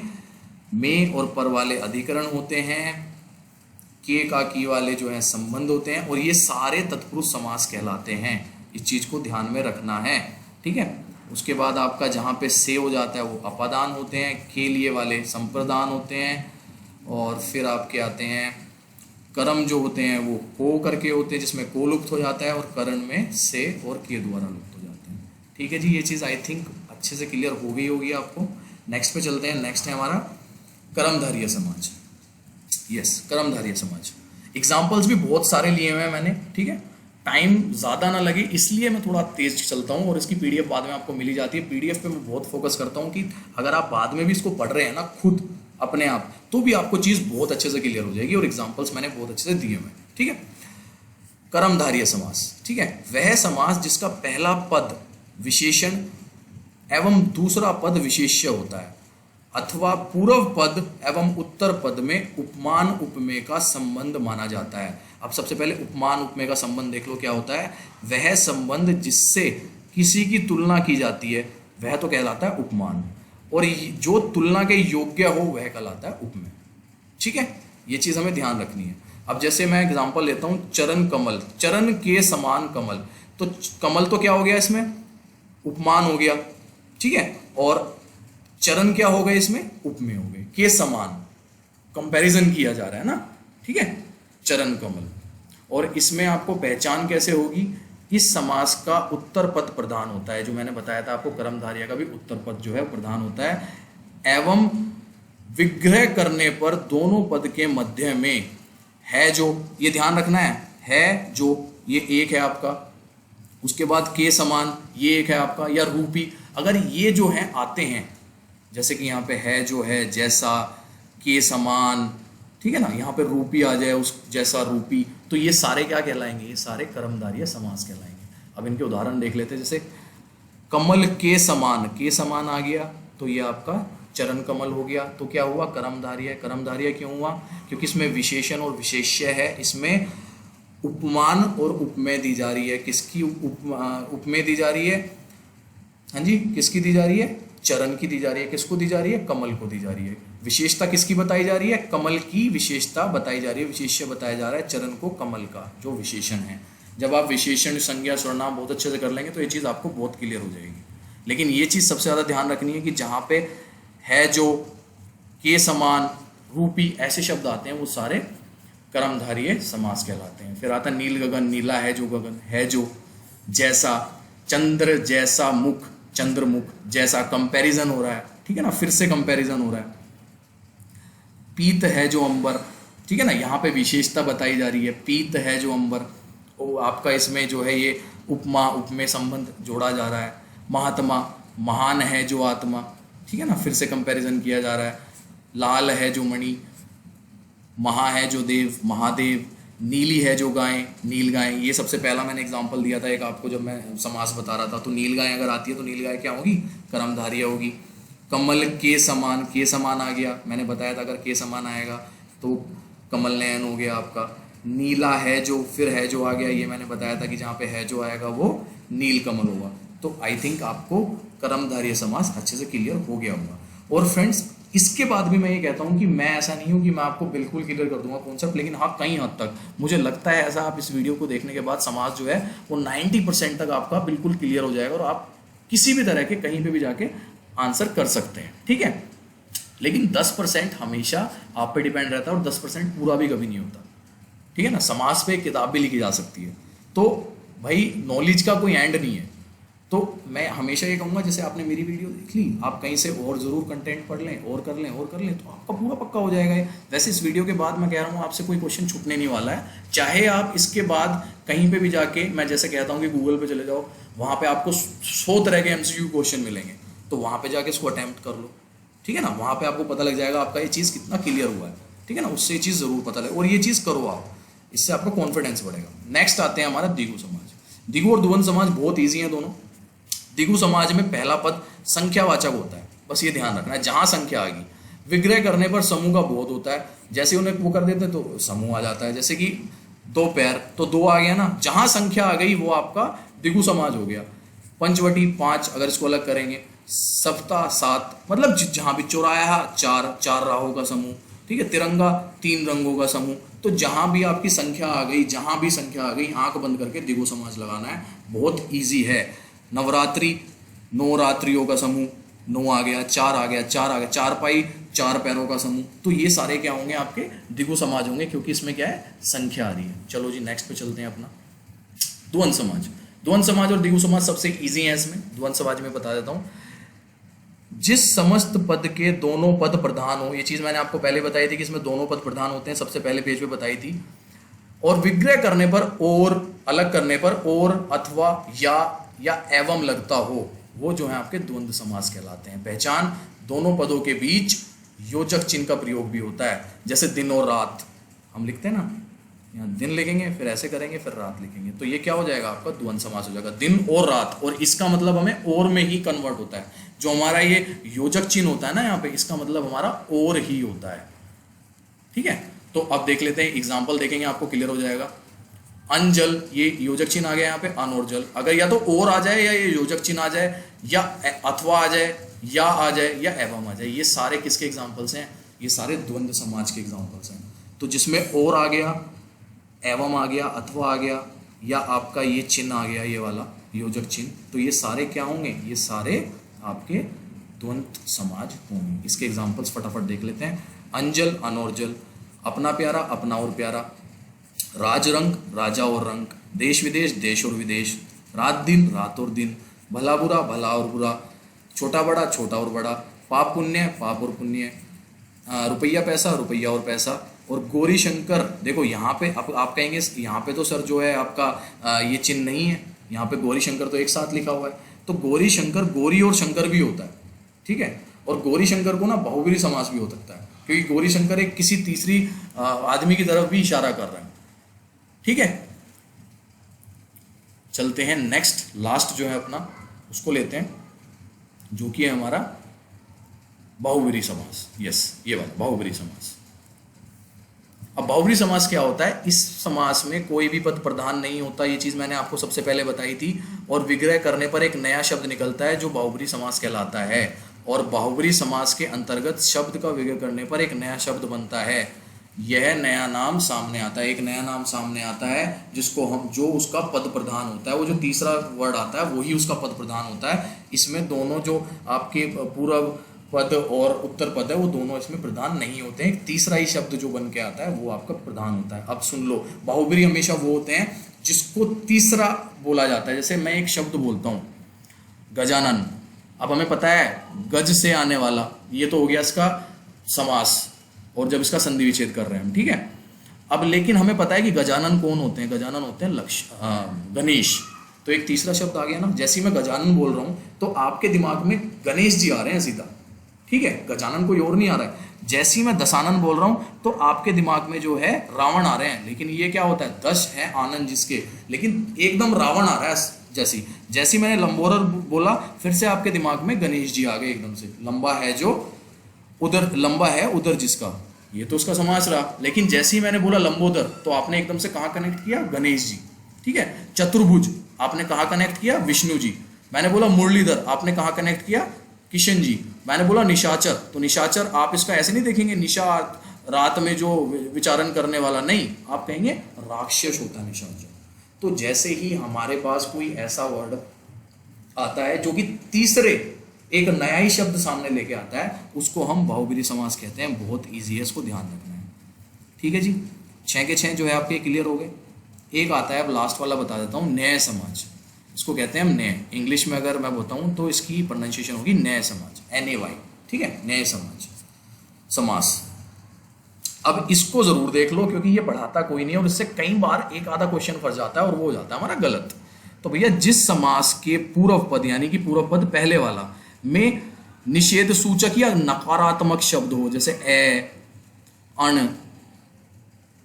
में और पर वाले अधिकरण होते हैं, के का की वाले जो है संबंध होते हैं, और ये सारे तत्पुरुष समास कहलाते हैं। इस चीज़ को ध्यान में रखना है, ठीक है। उसके बाद आपका जहाँ पे से हो जाता है वो अपादान होते हैं, के लिए वाले संप्रदान होते हैं, और फिर आपके आते हैं कर्म जो होते हैं वो को करके होते हैं, जिसमें को लुप्त हो जाता है, और करण में से और के द्वारा लुप्त हो जाते हैं। ठीक है जी, ये चीज़ आई थिंक अच्छे से क्लियर हो गई होगी आपको। नेक्स्ट पे चलते हैं। नेक्स्ट है हमारा कर्मधारय समाज। यस, कर्मधारय समाज। एग्जाम्पल्स भी बहुत सारे लिए हुए हैं मैंने, ठीक है। टाइम ज़्यादा ना लगे इसलिए मैं थोड़ा तेज चलता हूँ, और इसकी पीडीएफ बाद में आपको मिली जाती है। पीडीएफ पे मैं बहुत फोकस करता हूँ कि अगर आप बाद में भी इसको पढ़ रहे हैं ना खुद अपने आप, तो भी आपको चीज़ बहुत अच्छे से क्लियर हो जाएगी, और एग्जाम्पल्स मैंने बहुत अच्छे से दिए हुए हैं, ठीक है। कर्मधारय समास, ठीक है, वह समास जिसका पहला पद विशेषण एवं दूसरा पद विशेष्य होता है, अथवा पूर्व पद एवं उत्तर पद में उपमान उपमेय का संबंध माना जाता है। अब सबसे पहले उपमान उपमेय का संबंध देख लो क्या होता है। वह संबंध जिससे किसी की तुलना की जाती है वह तो कहलाता है उपमान, और जो तुलना के योग्य हो वह कहलाता है उपमेय, ठीक है। ये चीज़ हमें ध्यान रखनी है। अब जैसे मैं एग्जांपल लेता हूँ, चरण कमल, चरण के समान कमल, तो कमल तो क्या हो गया इसमें, उपमान हो गया, ठीक है, और चरण क्या हो गए इसमें, उपमेय हो गए। के समान कंपैरिजन किया जा रहा है ना, ठीक है, चरण कमल। और इसमें आपको पहचान कैसे होगी, इस समास का उत्तर पद प्रधान होता है, जो मैंने बताया था आपको, कर्मधारय का भी उत्तर पद जो है प्रधान होता है। एवं विग्रह करने पर दोनों पद के मध्य में है जो, ये ध्यान रखना है जो, ये एक है आपका, उसके बाद के समान ये एक है आपका, या रूपी, अगर ये जो है आते हैं, जैसे कि यहाँ पे है जो है, जैसा, के समान, ठीक है ना, यहाँ पे रूपी आ जाए, उस जैसा रूपी, तो ये सारे क्या कहलाएंगे, ये सारे कर्मधारय समास कहलाएंगे। अब इनके उदाहरण देख लेते हैं। जैसे कमल के समान आ गया, तो ये आपका चरण कमल हो गया, तो क्या हुआ, कर्मधारय। कर्मधारय क्यों हुआ, क्योंकि इसमें विशेषण और विशेष्य है, इसमें उपमान और उपमेय दी जा रही है। किसकी उपमेय दी जा रही है, हाँ जी, किसकी दी जा रही है, चरण की दी जा रही है। किसको दी जा रही है, कमल को दी जा रही है। विशेषता किसकी बताई जा रही है, कमल की विशेषता बताई जा रही है, विशेष्य बताया जा रहा है चरण को, कमल का जो विशेषण है। जब आप विशेषण, संज्ञा, सर्वनाम बहुत अच्छे से कर लेंगे तो ये चीज़ आपको बहुत क्लियर हो जाएगी। लेकिन ये चीज़ सबसे ज़्यादा ध्यान रखनी है कि जहाँ पे है जो, के समान, रूपी, ऐसे शब्द आते हैं वो सारे कर्मधारय समास कहलाते हैं। फिर आता है नील गगन, नीला है जो गगन, है जो, जैसा, चंद्र जैसा मुख, चंद्रमुख जैसा, कंपैरिजन हो रहा है, ठीक है ना, फिर से कंपैरिजन हो रहा है। पीत है जो अंबर, ठीक है ना, यहाँ पे विशेषता बताई जा रही है, पीत है जो अंबर, वो आपका इसमें जो है ये उपमा उपमेय संबंध जोड़ा जा रहा है। महात्मा, महान है जो आत्मा, ठीक है ना, फिर से कंपैरिजन किया जा रहा है। लाल है जो मणि, महा है जो देव, महादेव, नीली है जो गाय, नील गाय। ये सबसे पहला मैंने एग्जांपल दिया था एक आपको जब मैं समास बता रहा था, तो नील गाय अगर आती है तो नील गाय क्या होगी, कर्मधारय होगी। कमल के समान आ गया, मैंने बताया था अगर के समान आएगा तो कमल नयन हो गया आपका। नीला है जो, फिर है जो आ गया, ये मैंने बताया था कि जहाँ पे है जो आएगा वो नील कमल होगा। तो आई थिंक आपको कर्मधारय समास अच्छे से क्लियर हो गया होगा। और फ्रेंड्स, इसके बाद भी मैं ये कहता हूँ कि मैं ऐसा नहीं हूँ कि मैं आपको बिल्कुल क्लियर कर दूंगा कॉन्सेप्ट, लेकिन हाँ कई हद तक मुझे लगता है ऐसा, आप इस वीडियो को देखने के बाद समाज जो है वो 90% तक आपका बिल्कुल क्लियर हो जाएगा, और आप किसी भी तरह के कहीं पे भी जाके आंसर कर सकते हैं, ठीक है। लेकिन 10% हमेशा आप पे डिपेंड रहता है और 10% पूरा भी कभी नहीं होता। ठीक है ना, समास पे एक किताब भी लिखी जा सकती है। तो भाई नॉलेज का कोई एंड नहीं है। तो मैं हमेशा ये कहूँगा, जैसे आपने मेरी वीडियो देख ली, आप कहीं से और ज़रूर कंटेंट पढ़ लें और कर लें और कर लें, तो आपका पूरा पक्का हो जाएगा ये। वैसे इस वीडियो के बाद मैं कह रहा हूँ आपसे कोई क्वेश्चन छूटने नहीं वाला है। चाहे आप इसके बाद कहीं पे भी जाके, मैं जैसे कहता हूँ कि गूगल पे चले जाओ, वहाँ पे आपको 100 तरह के MCQ क्वेश्चन मिलेंगे, तो वहाँ पे जाके इसको अटैम्प्ट कर लो। ठीक है ना, वहाँ पे आपको पता लग जाएगा आपका ये चीज़ कितना क्लियर हुआ है। ठीक है ना, उससे ये चीज़ ज़रूर पता लगे और ये चीज़ करो आप, इससे आपका कॉन्फिडेंस बढ़ेगा। नेक्स्ट आते हैं हमारा द्विगु समाज। द्विगु और द्वंद समाज बहुत ईजी है दोनों। द्विगु समाज में पहला पद संख्यावाचक होता है, बस ये ध्यान रखना है। जहां संख्या आ गई, विग्रह करने पर समूह का बोध होता है। जैसे उन्हें वो कर देते तो समूह आ जाता है। जैसे कि 2 पैर तो 2 आ गया ना, जहां संख्या आ गई वो आपका द्विगु समाज हो गया। पंचवटी 5 अगर इसको अलग करेंगे, सप्ताह 7 मतलब जहां भी चौराहा 4 राहों का समूह। ठीक है, तिरंगा 3 रंगों का समूह। तो जहां भी आपकी संख्या आ गई, जहां भी संख्या आ गई, आंख बंद करके द्विगु समाज लगाना है, बहुत ईजी है। नवरात्रि 9 रात्रियों का समूह, 9 आ गया, 4 आ गया, 4 आ गया, चारपाई 4 पैरों का समूह। तो ये सारे क्या होंगे आपके द्विगु समाज होंगे, क्योंकि इसमें क्या है, संख्या आ रही है। चलो जी नेक्स्ट पे चलते हैं अपना द्वंद समाज। द्वंद समाज और द्विगु समाज सबसे इजी है। इसमें द्वंद समाज में बता देता हूं, जिस समस्त पद के दोनों पद प्रधान हो, ये चीज मैंने आपको पहले बताई थी कि इसमें दोनों पद प्रधान होते हैं, सबसे पहले पेज पे बताई थी। और विग्रह करने पर और, अलग करने पर और, अथवा, या एवं लगता हो, वो जो है आपके द्वंद समास कहलाते हैं। पहचान, दोनों पदों के बीच योजक चिन्ह का प्रयोग भी होता है। जैसे दिन और रात हम लिखते हैं ना, यहाँ दिन लिखेंगे, फिर ऐसे करेंगे, फिर रात लिखेंगे, तो ये क्या हो जाएगा आपका द्वंद समास हो जाएगा, दिन और रात। और इसका मतलब हमें और में ही कन्वर्ट होता है। जो हमारा ये योजक चिन्ह होता है ना यहाँ पे, इसका मतलब हमारा और ही होता है। ठीक है, तो अब देख लेते हैं, एग्जाम्पल देखेंगे, आपको क्लियर हो जाएगा। अनजल, ये योजक चिन्ह आ गया यहाँ पे, अन और जल। अगर या तो और आ जाए, या ये योजक चिन्ह आ जाए, या अथवा आ जाए, या आ जाए, या एवं आ जाए, ये सारे किसके एग्जाम्पल्स हैं, ये सारे द्वंद समाज के एग्जाम्पल्स हैं। तो जिसमें और आ गया, एवं आ गया, अथवा आ गया, या आपका ये चिन्ह आ गया, ये वाला योजक चिन्ह, तो ये सारे क्या होंगे, ये सारे आपके द्वंद समाज होंगे। इसके एग्जाम्पल्स फटाफट देख लेते हैं। अंजल, अन और जल, अपना प्यारा, अपना और प्यारा, राजरंग, राजा और रंग, देश विदेश, देश और विदेश, रात दिन, रात और दिन, भला बुरा, भला और बुरा, छोटा बड़ा, छोटा और बड़ा, पाप पुण्य, पाप और पुण्य, रुपया पैसा, रुपया और पैसा। और गौरी शंकर, देखो यहाँ पे आप कहेंगे यहाँ पे तो सर जो है आपका ये चिन्ह नहीं है, यहाँ पे गौरी शंकर तो एक साथ लिखा हुआ है। तो गौरी शंकर, गौरी और शंकर भी होता है। ठीक है, और गौरी शंकर को ना बहुब्रीहि समास भी हो सकता है, क्योंकि गौरी शंकर एक किसी तीसरी आदमी की तरफ भी इशारा कर रहा है। ठीक है, चलते हैं नेक्स्ट, लास्ट जो है अपना उसको लेते हैं, जो कि है हमारा बहुब्रीहि समास। यस, ये वाला बहुब्रीहि समास। अब बहुब्रीहि समास क्या होता है, इस समास में कोई भी पद प्रधान नहीं होता, ये चीज मैंने आपको सबसे पहले बताई थी। और विग्रह करने पर एक नया शब्द निकलता है जो बहुब्रीहि समास कहलाता है। और बहुब्रीहि समास के अंतर्गत शब्द का विग्रह करने पर एक नया शब्द बनता है, यह नया नाम सामने आता है। एक नया नाम सामने आता है जिसको हम, जो उसका पद प्रधान होता है, वो जो तीसरा वर्ड आता है वही उसका पद प्रधान होता है। इसमें दोनों जो आपके पूर्व पद और उत्तर पद है, वो दोनों इसमें प्रधान नहीं होते हैं। तीसरा ही शब्द जो बन के आता है वो आपका प्रधान होता है। अब सुन लो, बहुब्रीहि हमेशा वो होते हैं जिसको तीसरा बोला जाता है। जैसे मैं एक शब्द बोलता हूँ गजानन, अब हमें पता है गज से आने वाला, ये तो हो गया इसका समास, और जब इसका संधि विच्छेद कर रहे हैं हम। ठीक है, अब लेकिन हमें पता है कि गजानन कौन होते हैं, गजानन होते हैं गणेश। तो एक तीसरा शब्द आ गया ना, जैसे ही मैं गजानन बोल रहा हूँ तो आपके दिमाग में गणेश जी आ रहे हैं सीधा। ठीक है, गजानन कोई और नहीं आ रहा है। जैसे ही मैं दशानन बोल रहा हूँ तो आपके दिमाग में जो है रावण आ रहे हैं, लेकिन ये क्या होता है, दश है आनंद जिसके, लेकिन एकदम रावण आ रहा है। जैसी मैंने लंबोदर बोला, फिर से आपके दिमाग में गणेश जी आ गए एकदम से। लंबा है जो उधर, लंबा है उधर जिसका, ये तो उसका समास रहा। लेकिन जैसे ही मैंने बोला लंबोदर, तो आपने एकदम से कहाँ कनेक्ट किया, गणेश जी। ठीक है, चतुर्भुज आपने कहाँ कनेक्ट किया, विष्णु जी। मैंने बोला मुरलीधर, आपने कहाँ कनेक्ट किया, किशन जी। मैंने बोला निशाचर, तो निशाचर आप इसका ऐसे नहीं देखेंगे निशा रात में जो विचारण करने वाला, नहीं, आप कहेंगे राक्षस होता है निशाचर। तो जैसे ही हमारे पास कोई ऐसा वर्ड आता है जो कि तीसरे एक नया ही शब्द सामने लेके आता है, उसको हम बहुब्रीहि समास कहते हैं। बहुत ईजी है, इसको ध्यान रखना है। ठीक है जी, 6 के 6 जो है आपके क्लियर हो गए। एक आता है, अब लास्ट वाला बता देता हूँ, नए समाज। इसको कहते हैं हम नए, इंग्लिश में अगर मैं बताऊँ तो इसकी प्रोनाउंसिएशन होगी नए समाज, NAY। ठीक है, नए समाज समास। अब इसको जरूर देख लो क्योंकि ये पढ़ाता कोई नहीं है और इससे कई बार एक आधा क्वेश्चन फंस जाता है और वो हो जाता है हमारा गलत। तो भैया जिस समास के पूर्व पद यानी कि पूर्व पद पहले वाला में निषेध सूचक या नकारात्मक शब्द हो, जैसे ए, अण,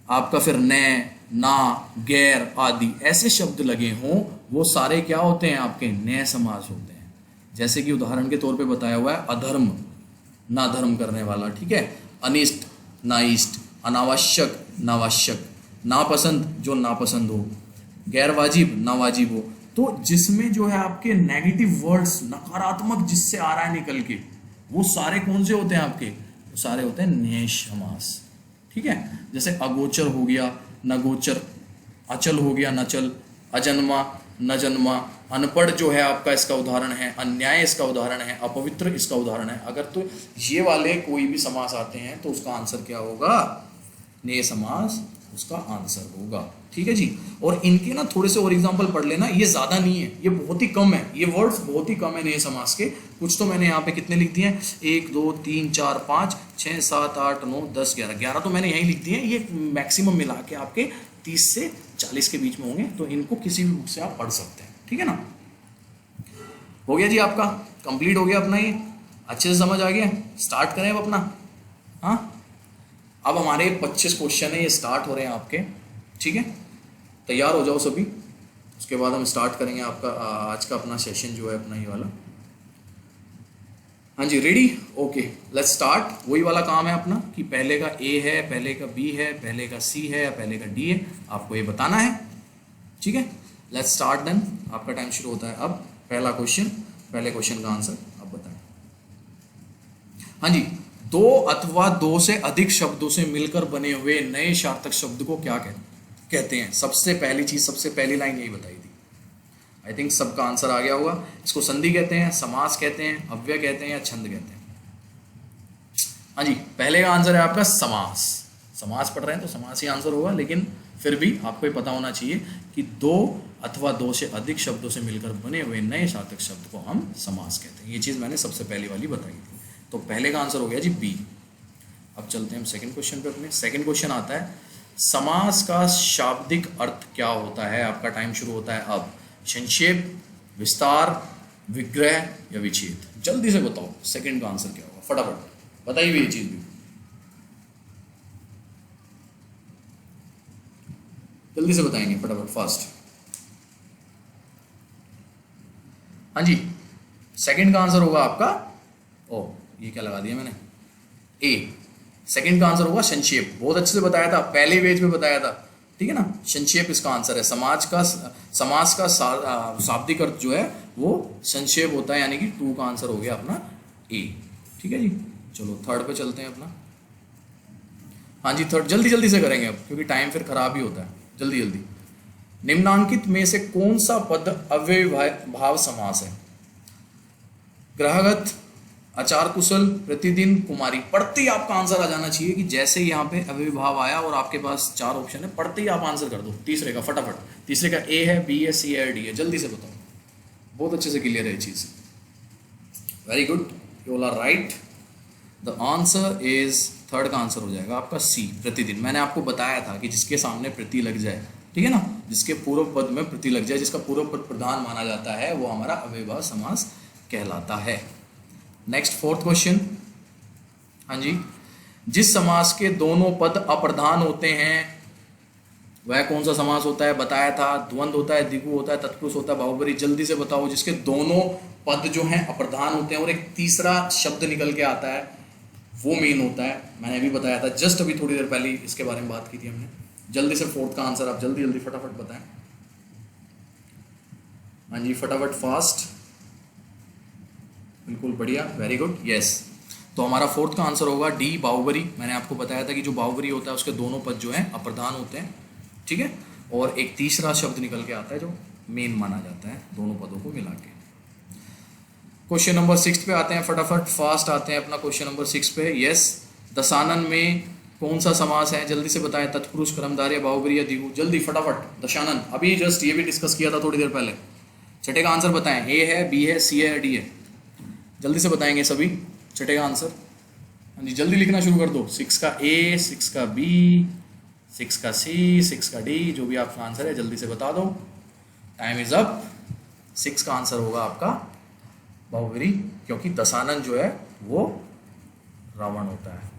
आपका फिर न, ना, गैर आदि ऐसे शब्द लगे हों, वो सारे क्या होते हैं आपके नए समास होते हैं। जैसे कि उदाहरण के तौर पे बताया हुआ है, अधर्म, ना धर्म करने वाला। ठीक है, अनिष्ट, नाइष्ट, अनावश्यक, नावश्यक, नापसंद, जो नापसंद हो, गैर वाजिब, नावाजिब हो। तो जिसमें जो है आपके नेगेटिव वर्ड्स, नकारात्मक जिससे आ रहा है निकल के, वो सारे कौन से होते हैं आपके, वो सारे होते हैं नए समास। ठीक है, जैसे अगोचर हो गया, नगोचर, अचल हो गया, नचल, अजन्मा, न जन्मा, अनपढ़ जो है आपका इसका उदाहरण है, अन्याय इसका उदाहरण है, अपवित्र इसका उदाहरण है। अगर तो ये वाले कोई भी समास आते हैं तो उसका आंसर क्या होगा, नए समास उसका आंसर होगा। ठीक है जी, और इनके ना थोड़े से और एग्जांपल पढ़ लेना, ये ज्यादा नहीं है, ये बहुत ही कम है, ये वर्ड्स बहुत ही कम है नए समास के। कुछ तो मैंने यहाँ पे कितने लिख दिए हैं, 1 2 3 4 5 6 7 8 9 10 11 तो मैंने यहीं लिख दिए हैं। ये मैक्सिमम मिला के आपके 30 से 40 के बीच में होंगे, तो इनको किसी भी बुक से आप पढ़ सकते हैं। ठीक है ना, हो गया जी, आपका कंप्लीट हो गया अपना, ये अच्छे से समझ आ गया। स्टार्ट करें अब अपना। हाँ, अब हमारे 25 क्वेश्चन है, ये स्टार्ट हो रहे हैं आपके। ठीक है, तैयार हो जाओ सभी, उसके बाद हम स्टार्ट करेंगे आपका आज का अपना सेशन जो है अपना ये वाला। हाँ जी, रेडी, ओके, लेट्स स्टार्ट। वही वाला काम है अपना कि पहले का A है, पहले का B है, पहले का C है या पहले का D है, आपको ये बताना है। ठीक है, लेट्स स्टार्ट देन। आपका टाइम शुरू होता है अब। पहला क्वेश्चन, पहले क्वेश्चन का आंसर आप बताएं। हाँ जी, 2 अथवा 2 से अधिक शब्दों से मिलकर बने हुए नए सार्थक शब्द को क्या कहते हैं। सबसे पहली चीज, सबसे पहली लाइन यही बताई थी। आई थिंक सबका आंसर आ गया होगा। इसको संधि कहते हैं, समास कहते हैं, अव्यय कहते हैं या छंद कहते हैं। हाँ जी, पहले का आंसर है आपका समास। समास पढ़ रहे हैं तो समास ही आंसर होगा, लेकिन फिर भी आपको ये पता होना चाहिए कि 2 अथवा 2 से अधिक शब्दों से मिलकर बने हुए नए सार्थक शब्द को हम समास कहते हैं। ये चीज़ मैंने सबसे पहली वाली बताई थी। तो पहले का आंसर हो गया जी B। अब चलते हैं हम सेकंड क्वेश्चन पे अपने। सेकंड क्वेश्चन आता है, समास का शाब्दिक अर्थ क्या होता है। आपका टाइम शुरू होता है अब। संक्षेप, विस्तार, विग्रह या विच्छेद। जल्दी से बताओ सेकंड का आंसर क्या होगा, फटाफट बताइए ये चीज भी, जल्दी से बताएंगे फटाफट, फास्ट। हाँ जी, सेकंड का आंसर होगा आपका, ओ ये क्या लगा दिया मैंने, A। सेकंड का आंसर होगा संक्षेप। बहुत अच्छे से बताया था, पहले पेज पे बताया था। ठीक है ना, संक्षेप इसका आंसर है। समास का शाब्दिक अर्थ जो है वो संक्षेप होता है, यानी कि 2 का आंसर हो गया अपना A। ठीक है जी, चलो थर्ड पे चलते हैं अपना। हाँ जी, थर्ड जल्दी जल्दी से करेंगे अब, क्योंकि टाइम फिर खराब ही होता है। जल्दी जल्दी। निम्नांकित में से कौन सा पद अव्ययभाव समास है। ग्रहगत, आचार कुशल, प्रतिदिन, कुमारी। पढ़ते ही आपका आंसर आ जाना चाहिए कि जैसे ही यहाँ पे अव्ययभाव आया और आपके पास 4 ऑप्शन है, पढ़ते ही आप आंसर कर दो। तीसरे का फटाफट, तीसरे का A है, B है, C है, D है। जल्दी से बताओ, बहुत अच्छे से क्लियर है ये चीज। Very good, you all are right. The answer is, third का आंसर हो जाएगा आपका C, प्रतिदिन। मैंने आपको बताया था कि जिसके सामने प्रति लग जाए, ठीक है ना, जिसके पूर्व पद में प्रति लग जाए, जिसका पूर्व पद प्रधान माना जाता है, वो हमारा अव्ययभाव समास कहलाता है। Next fourth question. हाँ जी, जिस समास के दोनों पद अप्रधान होते हैं वह कौन सा समास होता है। बताया था, द्वंद होता है, द्विगु होता है, तत्पुरुष होता है, बहुब्रीहि। जल्दी से बताओ, जिसके दोनों पद जो हैं अप्रधान होते हैं और एक तीसरा शब्द निकल के आता है, वो मेन होता है। मैंने अभी बताया था, जस्ट अभी थोड़ी देर पहले इसके बारे में बात की थी हमने। जल्दी से फोर्थ का आंसर आप जल्दी जल्दी फटाफट बताएं। हाँ जी, फटाफट, फास्ट, बिल्कुल बढ़िया, वेरी गुड, यस। तो हमारा फोर्थ का आंसर होगा D, बहुब्रीहि। मैंने आपको बताया था कि जो बहुब्रीहि होता है उसके दोनों पद जो हैं अप्रधान होते हैं। ठीक है, और एक तीसरा शब्द निकल के आता है जो मेन माना जाता है दोनों पदों को मिला के। क्वेश्चन नंबर 6 पे आते हैं, फटाफट फास्ट आते हैं अपना क्वेश्चन नंबर 6 पे। यस, दशानन में कौन सा समास है, जल्दी से बताएं। तत्पुरुष, कर्मधारय, बहुब्रीहि या द्विगु, जल्दी फटाफट। दशानन अभी जस्ट ये भी डिस्कस किया था थोड़ी देर पहले। छठे का आंसर बताएं, ए है, बी है, सी है, डी है, जल्दी से बताएंगे सभी। छठे का आंसर, हाँ जी जल्दी लिखना शुरू कर दो। 6 का ए, 6 का बी, 6 का सी, 6 का डी, जो भी आपका आंसर है जल्दी से बता दो। Time is up. 6 का आंसर होगा आपका बहुब्रीहि, क्योंकि दशानन जो है वो रावण होता है,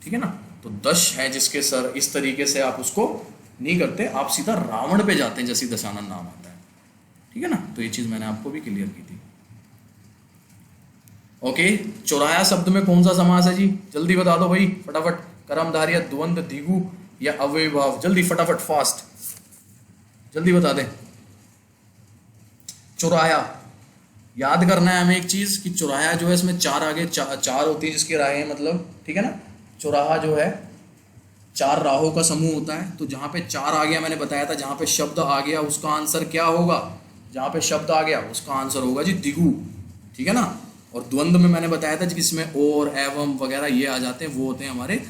ठीक है ना। तो दश है जिसके सर, इस तरीके से आप उसको नहीं करते, आप सीधा रावण पे जाते हैं जैसे दशानन नाम आता है, ठीक है ना। तो ये चीज मैंने आपको भी क्लियर की थी। ओके, चौराया शब्द में कौन सा समास है जी, जल्दी बता दो भाई फटाफट। कर्मधारय, द्वंद्व, द्विगु या अव्ययीभाव, जल्दी फटाफट फास्ट, जल्दी बता दे। चौराया, याद करना है हमें एक चीज कि चौराया जो है इसमें चार आगे चार होती है जिसकी राहें, मतलब ठीक है ना। चौराहा जो है 4 राहों का समूह होता है। तो जहां पे 4 आ गया, मैंने बताया था जहां पे शब्द आ गया उसका आंसर क्या होगा, जहां पे शब्द आ गया उसका आंसर होगा जी द्विगु, ठीक है ना। और द्वंद्व में मैंने बताया था जिसमें और, एवं वगैरह ये आ जाते हैं, वो होते हैं हमारे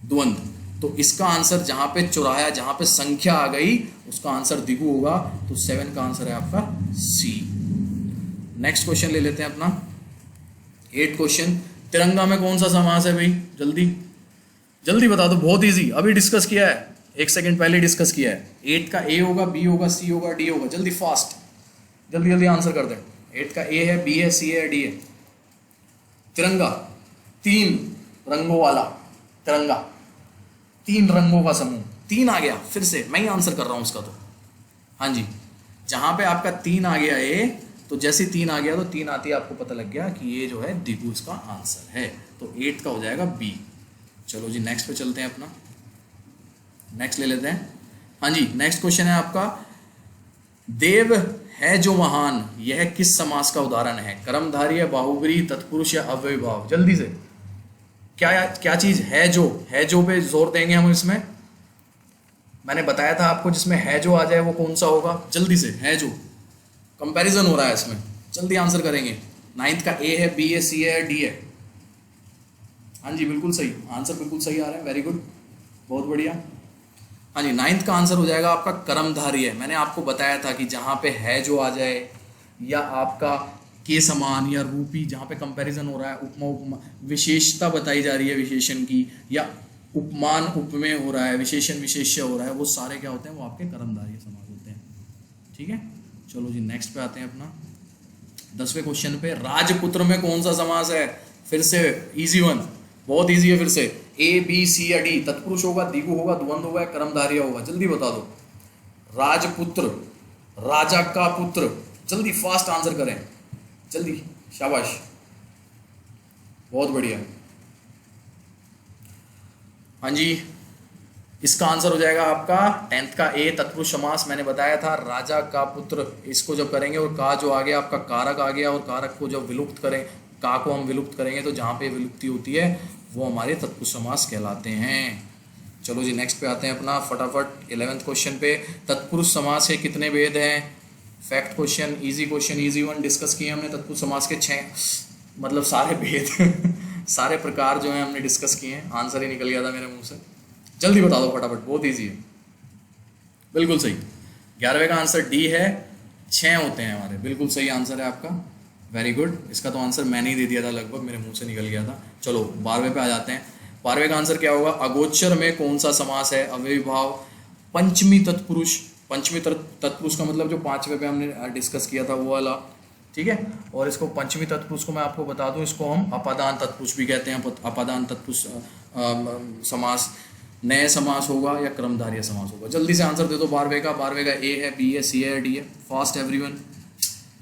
द्वंद्व। तो इसका आंसर जहां पे चौराया, जहां पे संख्या आ गई उसका आंसर द्विगु होगा। तो 7 का आंसर है आपका सी। नेक्स्ट क्वेश्चन ले लेते हैं अपना 8 क्वेश्चन। तिरंगा में कौन सा समास है भाई, जल्दी जल्दी बता दो, बहुत इजी, अभी डिस्कस किया है, 1 सेकंड पहले डिस्कस किया है। 8 का ए होगा, बी होगा, सी होगा, डी होगा, जल्दी फास्ट, जल्दी जल्दी आंसर कर दें। 8 का ए है, बी है, सी है, डी है। तिरंगा 3 रंगों वाला तिरंगा, 3 रंगों का समूह, 3 आ गया, फिर से मैं ही आंसर कर रहा हूं उसका। तो हाँ जी, जहां पे आपका 3 आ गया ए, तो जैसे 3 आ गया तो 3 आती है, आपको पता लग गया कि ये जो है द्विगु इसका आंसर है। तो 8 का हो जाएगा बी। चलो जी नेक्स्ट पे चलते हैं अपना, नेक्स्ट ले लेते हैं। हाँ जी, नेक्स्ट क्वेश्चन है आपका, देव है जो महान, यह किस समास का उदाहरण है। कर्मधारय, बहुब्रीहि, तत्पुरुष या अव्ययीभाव, जल्दी से। क्या क्या चीज है जो पे जोर देंगे हम इसमें। मैंने बताया था आपको जिसमें है जो आ जाए वो कौन सा होगा, जल्दी से। है जो कंपैरिजन हो रहा है इसमें, जल्दी आंसर करेंगे। 9th का ए है, बी है, सी है, डी है। हाँ जी बिल्कुल सही आंसर, बिल्कुल सही आ रहा है, वेरी गुड, बहुत बढ़िया। हाँ जी, 9th का आंसर हो जाएगा आपका कर्मधारय। मैंने आपको बताया था कि जहाँ पे है जो आ जाए, या आपका के समान या रूपी, जहाँ पे कंपैरिजन हो रहा है, उपमा उपमा, विशेषता बताई जा रही है विशेषण की, या उपमान उपमेय हो रहा है, विशेषण विशेष्य हो रहा है, वो सारे क्या होते हैं, वो आपके कर्मधारय समास होते हैं, ठीक है। चलो जी नेक्स्ट पे आते हैं अपना 10वें क्वेश्चन पे। राजपुत्र में कौन सा समास है, फिर से इजी वन, बहुत इजी है। फिर से ए, बी, सी या डी, तत्पुरुष होगा, द्विगु होगा, द्वंद्व होगा, कर्मधारय होगा, जल्दी बता दो। राजपुत्र, राजा का पुत्र, जल्दी फास्ट आंसर करें, जल्दी, शाबाश, बहुत बढ़िया। हाँ जी, इसका आंसर हो जाएगा आपका 10th का ए, तत्पुरुष समास। मैंने बताया था राजा का पुत्र, इसको जब करेंगे और का जो आ गया आपका कारक आ गया, और कारक को जब विलुप्त करें, का को हम विलुप्त करेंगे तो जहाँ पे विलुप्ति होती है वो हमारे तत्पुरुष समास कहलाते हैं। चलो जी नेक्स्ट पे आते हैं अपना फटाफट 11th क्वेश्चन पे। तत्पुरुष समास के कितने भेद हैं, fact question, easy one discuss किए हमने। तत्पुरुष समास के 6 मतलब सारे भेद सारे प्रकार जो है हमने डिस्कस किए हैं। आंसर ही निकल गया था मेरे मुंह से, जल्दी बता दो फटाफट, बहुत ईजी है, बिल्कुल सही। 11वें का आंसर डी है, 6 होते हैं हमारे, बिल्कुल सही आंसर है आपका, वेरी गुड। इसका तो आंसर मैंने ही दे दिया था, लगभग मेरे मुंह से निकल गया था। चलो 12वें पे आ जाते हैं। 12वें का आंसर क्या होगा, अगोचर में कौन सा समास है, अव्ययीभाव, पंचमी तत्पुरुष। पंचमी तत्पुरुष का मतलब जो 5वें पे हमने डिस्कस किया था वो वाला, ठीक है। और इसको पंचमी तत्पुरुष को मैं आपको बता दूं, इसको हम अपादान तत्पुरुष भी कहते हैं। अपादान तत्पुरुष समास नए समास होगा या कर्मधारय समास होगा, जल्दी से आंसर दे दो 12वें का। 12वें का ए है, बी है, सी है, डी है, fast everyone,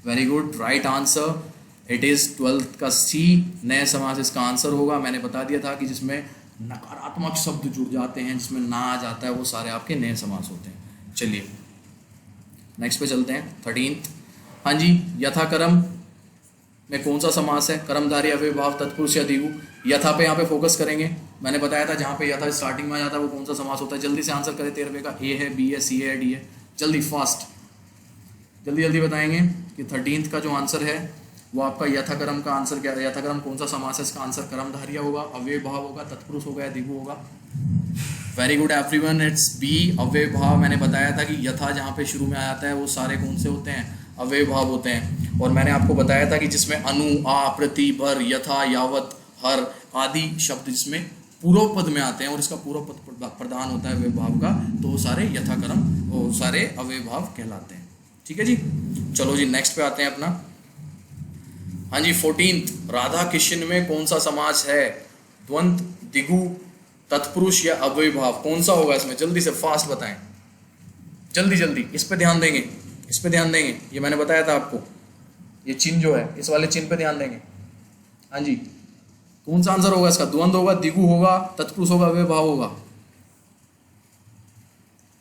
very good, right answer it is 12th का सी, नए समास इसका आंसर होगा। मैंने बता दिया था कि जिसमें नकारात्मक शब्द जुड़ जाते हैं, जिसमें ना आ जाता है, वो सारे आपके नए समास होते हैं। चलिए नेक्स्ट पे चलते हैं 13th। हाँ जी, यथाक्रम में कौन सा समास है, कर्मधारय, अव्ययीभाव, तत्पुरुष या द्विगु। यथा पे यहाँ पे फोकस करेंगे, मैंने बताया था जहाँ पे यथा स्टार्टिंग में आ जाता है वो कौन सा समास होता है। जल्दी से आंसर करें। 13वें का ए है, बी है, सी है, डी है, जल्दी फास्ट, जल्दी जल्दी बताएंगे कि 13th का जो आंसर है वो आपका यथाक्रम का आंसर क्या, यथाक्रम कौन सा समास है, इसका आंसर कर्मधारय होगा, अव्यय भाव होगा, तत्पुरुष होगा या दिगु होगा। Very good everyone, it's B, अव्यय भाव। मैंने बताया था कि यथा जहाँ पे शुरू में आ जाता है वो सारे कौन से होते हैं, अव्यय भाव होते हैं। और मैंने आपको बताया था कि जिसमें अनु, आ, प्रति, भर, यथा, यावत, हर आदि शब्द जिसमें पूर्व पद में आते हैं और इसका पूर्व पद प्रधान होता है अव्यय भाव का, तो वो सारे यथाक्रम, वो सारे अव्यय भाव कहलाते हैं। ठीक है जी, चलो जी नेक्स्ट पे आते हैं अपना। हाँ जी 14th, राधा किशन में कौन सा समास है, द्वंद, दिगु, तत्पुरुष या अव्यय भाव, कौन सा होगा इसमें, जल्दी से फास्ट बताएं, जल्दी जल्दी, इस पे ध्यान देंगे, इस पे ध्यान देंगे, ये मैंने बताया था आपको, ये चिन्ह जो है इस वाले चिन्ह पे ध्यान देंगे। हाँ जी, कौन सा आंसर होगा इसका, द्वंद होगा, दिगु होगा, तत्पुरुष होगा, अव्यय भाव होगा।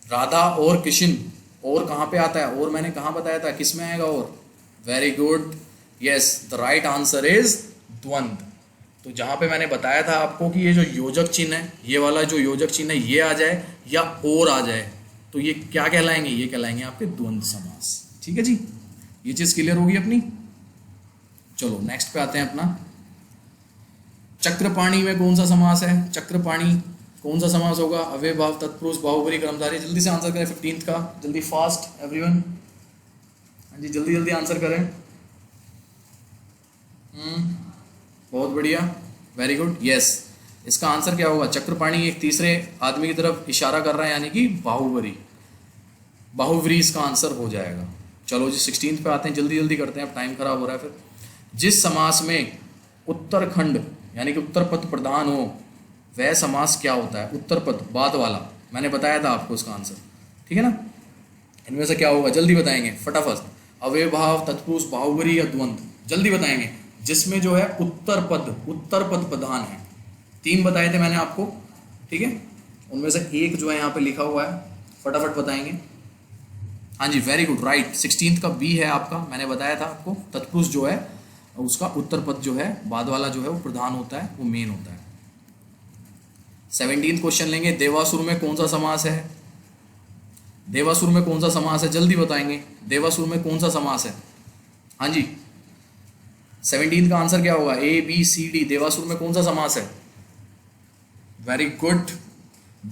राधा और किशन, और कहाँ पे आता है, और मैंने कहाँ बताया था, किस में आएगा और, very good, yes the right answer is द्वंद। तो जहाँ पे मैंने बताया था आपको कि ये जो योजक चिन्ह है, ये वाला जो योजक चिन्ह है ये आ जाए या और आ जाए, तो ये क्या कहलाएंगे, ये कहलाएंगे आपके द्वंद समास। ठीक है जी, ये चीज क्लियर होगी अपनी। चलो नेक्स्ट पे आते हैं अपना, चक्रपाणी में कौन सा समास है, चक्रपाणी कौन सा समास होगा, अव्यय भाव, तत्पुरुष, बाहुबली, कर्मधारय। जल्दी से आंसर करें 15th का, जल्दी फास्ट एवरीवन, हाँ जी जल्दी जल्दी आंसर करें। बहुत बढ़िया, वेरी गुड, यस इसका आंसर क्या होगा, चक्रपाणी एक तीसरे आदमी की तरफ इशारा कर रहा है, यानी कि बाहुबली, बाहुव्री इसका आंसर हो जाएगा। चलो जी 16th पे आते हैं, जल्दी जल्दी करते हैं, अब टाइम खराब हो रहा है फिर। जिस समास में उत्तरखंड यानी कि उत्तर पद प्रधान हो वह समास क्या होता है, उत्तर पद बाद वाला, मैंने बताया था आपको इसका आंसर। ठीक है ना, इनमें से क्या होगा, जल्दी बताएंगे फटाफट, अव्यय भाव, तत्पुरुष, बाहुबली या द्वंद, जल्दी बताएंगे। जिसमें जो है उत्तर पद प्रधान है, 3 बताए थे मैंने आपको, ठीक है, उनमें से एक जो है यहाँ पे लिखा हुआ है, फटाफट बताएंगे। हाँ जी वेरी गुड, राइट, 16th का बी है आपका, मैंने बताया था आपको, तत्पुरुष जो है उसका उत्तर पद जो है बाद वाला जो है वो प्रधान होता है, वो मेन होता है। 17th क्वेश्चन लेंगे, देवासुर में कौन सा समास है, देवासुर में कौन सा समास है, जल्दी बताएंगे, देवासुर में कौन सा समास है। हाँ जी 17 का आंसर क्या होगा, ए बी सी डी, देवासुर में कौन सा समास है, वेरी गुड,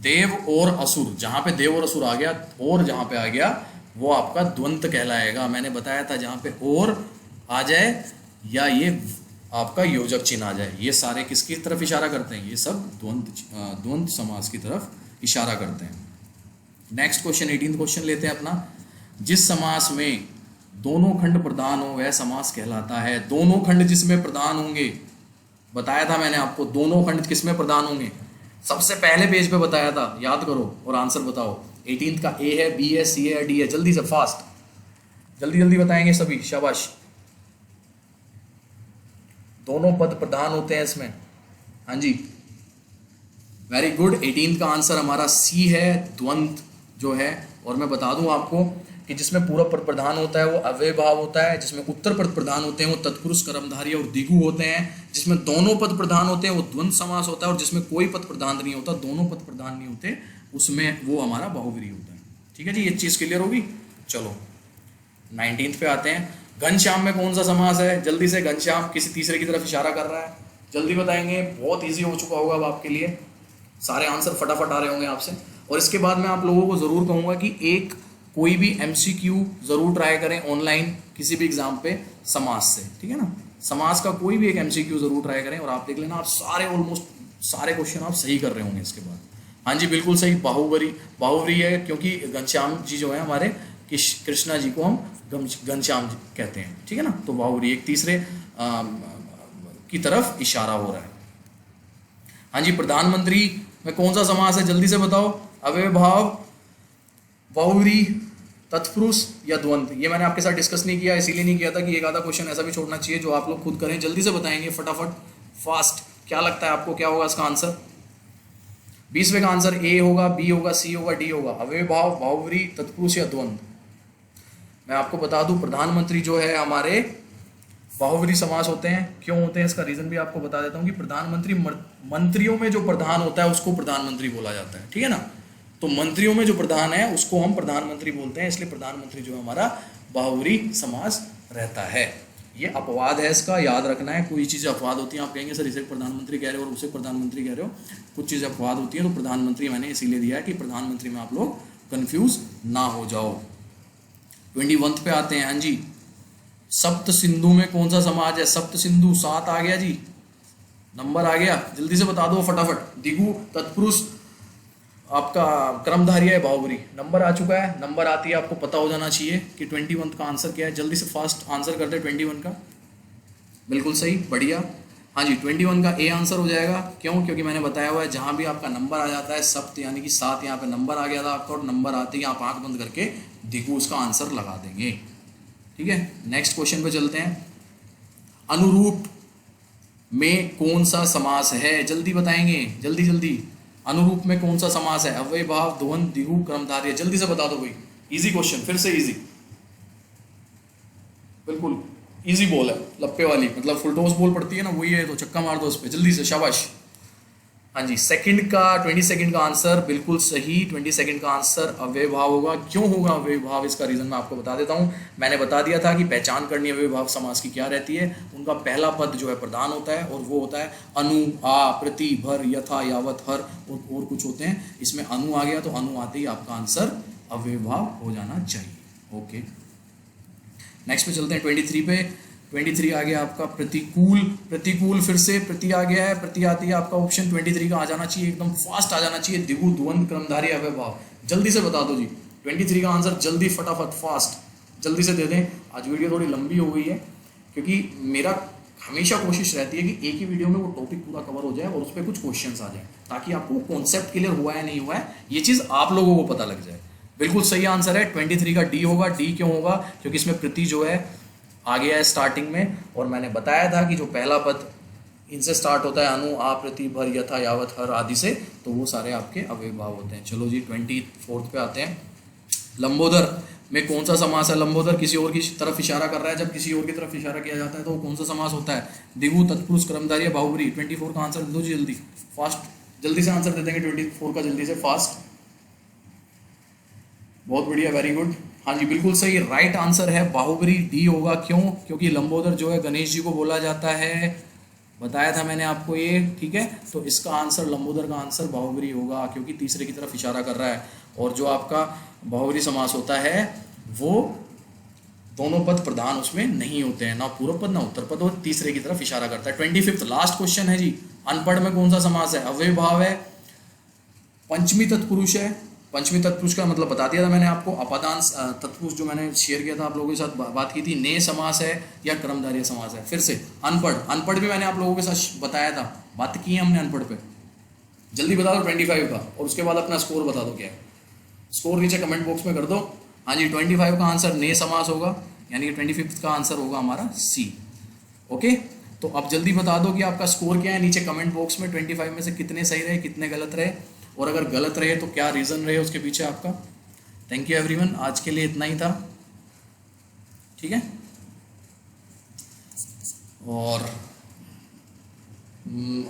देव और असुर, जहां पे देव और असुर आ गया और जहां पे आ गया वो आपका द्वंद कहलाएगा। मैंने बताया था जहां पे और आ जाए या ये आपका योजक चिन्ह आ जाए, ये सारे किसकी तरफ इशारा करते हैं, ये सब द्वंद समास की तरफ इशारा करते हैं। नेक्स्ट क्वेश्चन 18th क्वेश्चन लेते हैं अपना, जिस समास में दोनों खंड प्रधान हो वह समास कहलाता है। दोनों खंड जिसमें प्रधान होंगे, बताया था मैंने आपको, दोनों खंड किसमें प्रधान होंगे, सबसे पहले पेज पे बताया था, याद करो और आंसर बताओ। 18th का ए है, बी है, सी है, डी है, जल्दी से फास्ट, जल्दी जल्दी बताएंगे सभी, शाबाश। दोनों पद प्रधान होते हैं इसमें, हाँ जी वेरी गुड, 18th का आंसर हमारा सी है, द्वंद जो है। और मैं बता दूं आपको कि जिसमें पूरा पद प्रधान होता है वो अव्यय भाव होता है, जिसमें उत्तर पद प्रधान होते हैं वो तत्पुरुष, कर्मधारय और दिगु होते हैं, जिसमें दोनों पद प्रधान होते हैं वो द्वंद समास होता है, और जिसमें कोई पद प्रधान नहीं होता, दोनों पद प्रधान नहीं होते, उसमें वो हमारा बाहुव्रीहि होता है। ठीक है जी, ये चीज क्लियर होगी। चलो 19th पे आते हैं, घनश्याम में कौन सा समास है, जल्दी से, घनश्याम किसी तीसरे की तरफ इशारा कर रहा है, जल्दी बताएंगे, बहुत ईजी हो चुका होगा अब आपके लिए, सारे आंसर फटाफट आ रहे होंगे आपसे। और इसके बाद मैं आप लोगों को जरूर कहूंगा कि एक कोई भी MCQ जरूर ट्राई करें ऑनलाइन किसी भी एग्जाम पे समास से, ठीक है ना, समास का कोई भी एक MCQ जरूर ट्राई करें, और आप देख लेना आप सारे ऑलमोस्ट सारे क्वेश्चन आप सही कर रहे होंगे इसके बाद। हाँ जी बिल्कुल सही, बाहुव्रीहि है, क्योंकि घनश्याम जी जो है हमारे कृष्णा जी को हम घनश्याम जी कहते हैं, ठीक है ना, तो बाहुव्रीहि एक तीसरे की तरफ इशारा हो रहा है। हाँ जी, प्रधानमंत्री में कौन सा समास है, जल्दी से बताओ, अव्यय भाव, बाहुव्रीहि, तत्पुरुष या द्वंद। ये मैंने आपके साथ डिस्कस नहीं किया, इसीलिए नहीं किया था कि एक आधा क्वेश्चन ऐसा भी छोड़ना चाहिए जो आप लोग खुद करें, जल्दी से बताएंगे फटाफट फास्ट, क्या लगता है आपको क्या होगा इसका आंसर। 20वें का आंसर ए होगा, बी होगा, सी होगा, डी होगा, अव्यय भाव, बाहुव्रीहि, तत्पुरुष या द्वंद। मैं आपको बता दूं प्रधानमंत्री जो है हमारे बाहुव्रीहि समास होते हैं। क्यों होते हैं इसका रीजन भी आपको बता देता हूँ कि प्रधानमंत्री, मंत्रियों में जो प्रधान होता है उसको प्रधानमंत्री बोला जाता है, ठीक है ना, तो मंत्रियों में जो प्रधान है उसको हम प्रधानमंत्री बोलते हैं, इसलिए प्रधानमंत्री जो है हमारा बाहुव्रीहि समास रहता है। ये अपवाद है, इसका याद रखना है। कोई चीज़ें अपवाद होती हैं, आप कहेंगे सर इसे प्रधानमंत्री कह रहे हो और उसे प्रधानमंत्री कह रहे हो, कुछ चीज़ें अपवाद होती हैं। तो प्रधानमंत्री मैंने इसीलिए दिया है कि प्रधानमंत्री में आप लोग कंफ्यूज ना हो जाओ। 21 पे आते हैं। हाँ जी, सप्त सिंधु में कौन सा समाज है? सप्त सिंधु 7 आ गया जी, नंबर आ गया, जल्दी से बता दो फटाफट। दिगु, तत्पुरुष, आपका क्रमधारी है, बाहुबली। नंबर आ चुका है, नंबर आती है आपको पता हो जाना चाहिए कि 21 का आंसर क्या है। जल्दी से फास्ट आंसर कर दे 21 का। बिल्कुल सही, बढ़िया। हाँ जी, 21 का ए आंसर हो जाएगा। क्यों? क्योंकि मैंने बताया हुआ है जहाँ भी आपका नंबर आ जाता है सप्त यानी कि 7, यहाँ पे नंबर आ गया था आपका, और नंबर आते ही आप आंख बंद करके दिगु उसका आंसर लगा देंगे। ठीक है, नेक्स्ट क्वेश्चन पे चलते हैं। अनुरूप में कौन सा समास है? जल्दी बताएंगे, जल्दी जल्दी। अनुरूप में कौन सा समास है? अव्यय भाव, द्वंद्व, द्विगु, क्रमधारय। जल्दी से बता दो भाई, इजी क्वेश्चन, फिर से इजी, बिल्कुल इजी बॉल है, लप्पे वाली, मतलब फुल टॉस बॉल पड़ती है ना, वही है, तो छक्का मार दो उस पर जल्दी से, शाबाश। हाँ जी, 22 का आंसर बिल्कुल सही। 22 का आंसर अव्यय भाव होगा। क्यों होगा अव्यय भाव? इसका रीजन मैं आपको बता देता हूँ। मैंने बता दिया था कि पहचान करनी अव्यय भाव समास की क्या रहती है। उनका पहला पद जो है प्रधान होता है, और वो होता है अनु, आ, प्रति, भर, यथा, यावत, हर, और कुछ होते हैं। इसमें अनु आ गया तो अनु आते ही आपका आंसर अव्यय भाव हो जाना चाहिए। ओके, नेक्स्ट पे चलते हैं 23 पे। 23 आ गया आपका प्रतिकूल। प्रतिकूल फिर से प्रति आ गया है, प्रति आती है आपका ऑप्शन 23 का आ जाना चाहिए, एकदम फास्ट आ जाना चाहिए। दिगु, द्वंद्व, क्रमधारी, अव्यय भाव। जल्दी से बता दो जी 23 का आंसर, जल्दी फटाफट फास्ट जल्दी से दे दें। आज वीडियो थोड़ी लंबी हो गई है क्योंकि मेरा हमेशा कोशिश रहती है कि एक ही वीडियो में वो टॉपिक पूरा कवर हो जाए और उस पर कुछ क्वेश्चंस आ जाए, ताकि आपको कॉन्सेप्ट क्लियर हुआ है नहीं हुआ है ये चीज़ आप लोगों को पता लग जाए। बिल्कुल सही आंसर है 23 का डी होगा। डी क्यों होगा? क्योंकि इसमें प्रति जो है आ गया है स्टार्टिंग में, और मैंने बताया था कि जो पहला पद इनसे स्टार्ट होता है अनु, आ, प्रति, भर, यथा, यावत, हर आदि से, तो वो सारे आपके अव्यय भाव होते हैं। चलो जी 24 पे आते हैं। लंबोदर में कौन सा समास है? लंबोदर किसी और की तरफ इशारा कर रहा है। जब किसी और की तरफ इशारा किया जाता है तो वो कौन सा समास होता है? दिगु, तत्पुरुष, क्रमधारय, बाहुबली। 24 का आंसर दे दो जी जल्दी, फास्ट जल्दी से आंसर दे देंगे 24 का, जल्दी से फास्ट। बहुत बढ़िया, वेरी गुड। हाँ जी, बिल्कुल सही, राइट आंसर है बाहुबली, डी होगा। क्यों? क्योंकि लंबोदर जो है गणेश जी को बोला जाता है, बताया था मैंने आपको ये। ठीक है, तो इसका आंसर लंबोदर का आंसर बाहुबली होगा, क्योंकि तीसरे की तरफ इशारा कर रहा है। और जो आपका बाहुबली समास होता है वो दोनों पद प्रधान उसमें नहीं होते हैं, ना पूर्व पद ना उत्तर पद, और तीसरे की तरफ इशारा करता है। 25 लास्ट क्वेश्चन है जी। अनपढ़ में कौन सा समास है? अव्यय भाव है, पंचमी तत्पुरुष है। पंचमी तत्पुरुष का मतलब बता दिया था मैंने आपको। अपादान तत्पुरुष जो मैंने शेयर किया था आप लोगों के साथ, बात की थी, ने समास है या क्रमधारय समास है। फिर से अनपढ़, अनपढ़ भी मैंने आप लोगों के साथ बताया था, बात की है हमने अनपढ़ पे। जल्दी बता दो 25 का, और उसके बाद अपना स्कोर बता दो क्या है। स्कोर नीचे कमेंट बॉक्स में कर दो। हाँ जी, 25 का आंसर ने समास होगा, यानी कि 25 का आंसर होगा हमारा सी। ओके, तो अब जल्दी बता दो कि आपका स्कोर क्या है नीचे कमेंट बॉक्स में। 25 में से कितने सही रहे, कितने गलत रहे, और अगर गलत रहे तो क्या रीज़न रहे उसके पीछे आपका। थैंक यू एवरीवन, आज के लिए इतना ही था। ठीक है, और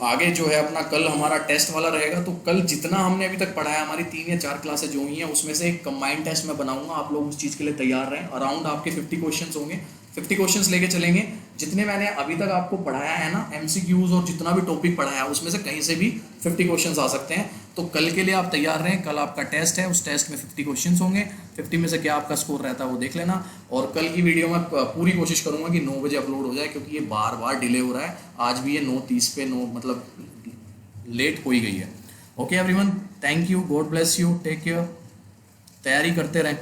आगे जो है अपना कल हमारा टेस्ट वाला रहेगा। तो कल जितना हमने अभी तक पढ़ा है, हमारी 3 या 4 क्लासेस जो हुई हैं, उसमें से एक कंबाइंड टेस्ट मैं बनाऊंगा। आप लोग उस चीज़ के लिए तैयार रहें। अराउंड आपके 50 क्वेश्चंस होंगे, 50 क्वेश्चंस लेके चलेंगे। जितने मैंने अभी तक आपको पढ़ाया है ना, MCQs और जितना भी टॉपिक पढ़ाया है, उसमें से कहीं से भी 50 क्वेश्चंस आ सकते हैं। तो कल के लिए आप तैयार रहें। कल आपका टेस्ट है, उस टेस्ट में 50 क्वेश्चंस होंगे। 50 में से क्या आपका स्कोर रहता है वो देख लेना। और कल की वीडियो में पूरी कोशिश करूंगा कि 9 बजे अपलोड हो जाए, क्योंकि ये बार बार डिले हो रहा है। आज भी ये 9:30 पे मतलब लेट हो ही गई है। Okay everyone, thank you, God bless you, take care, तैयारी करते रहें।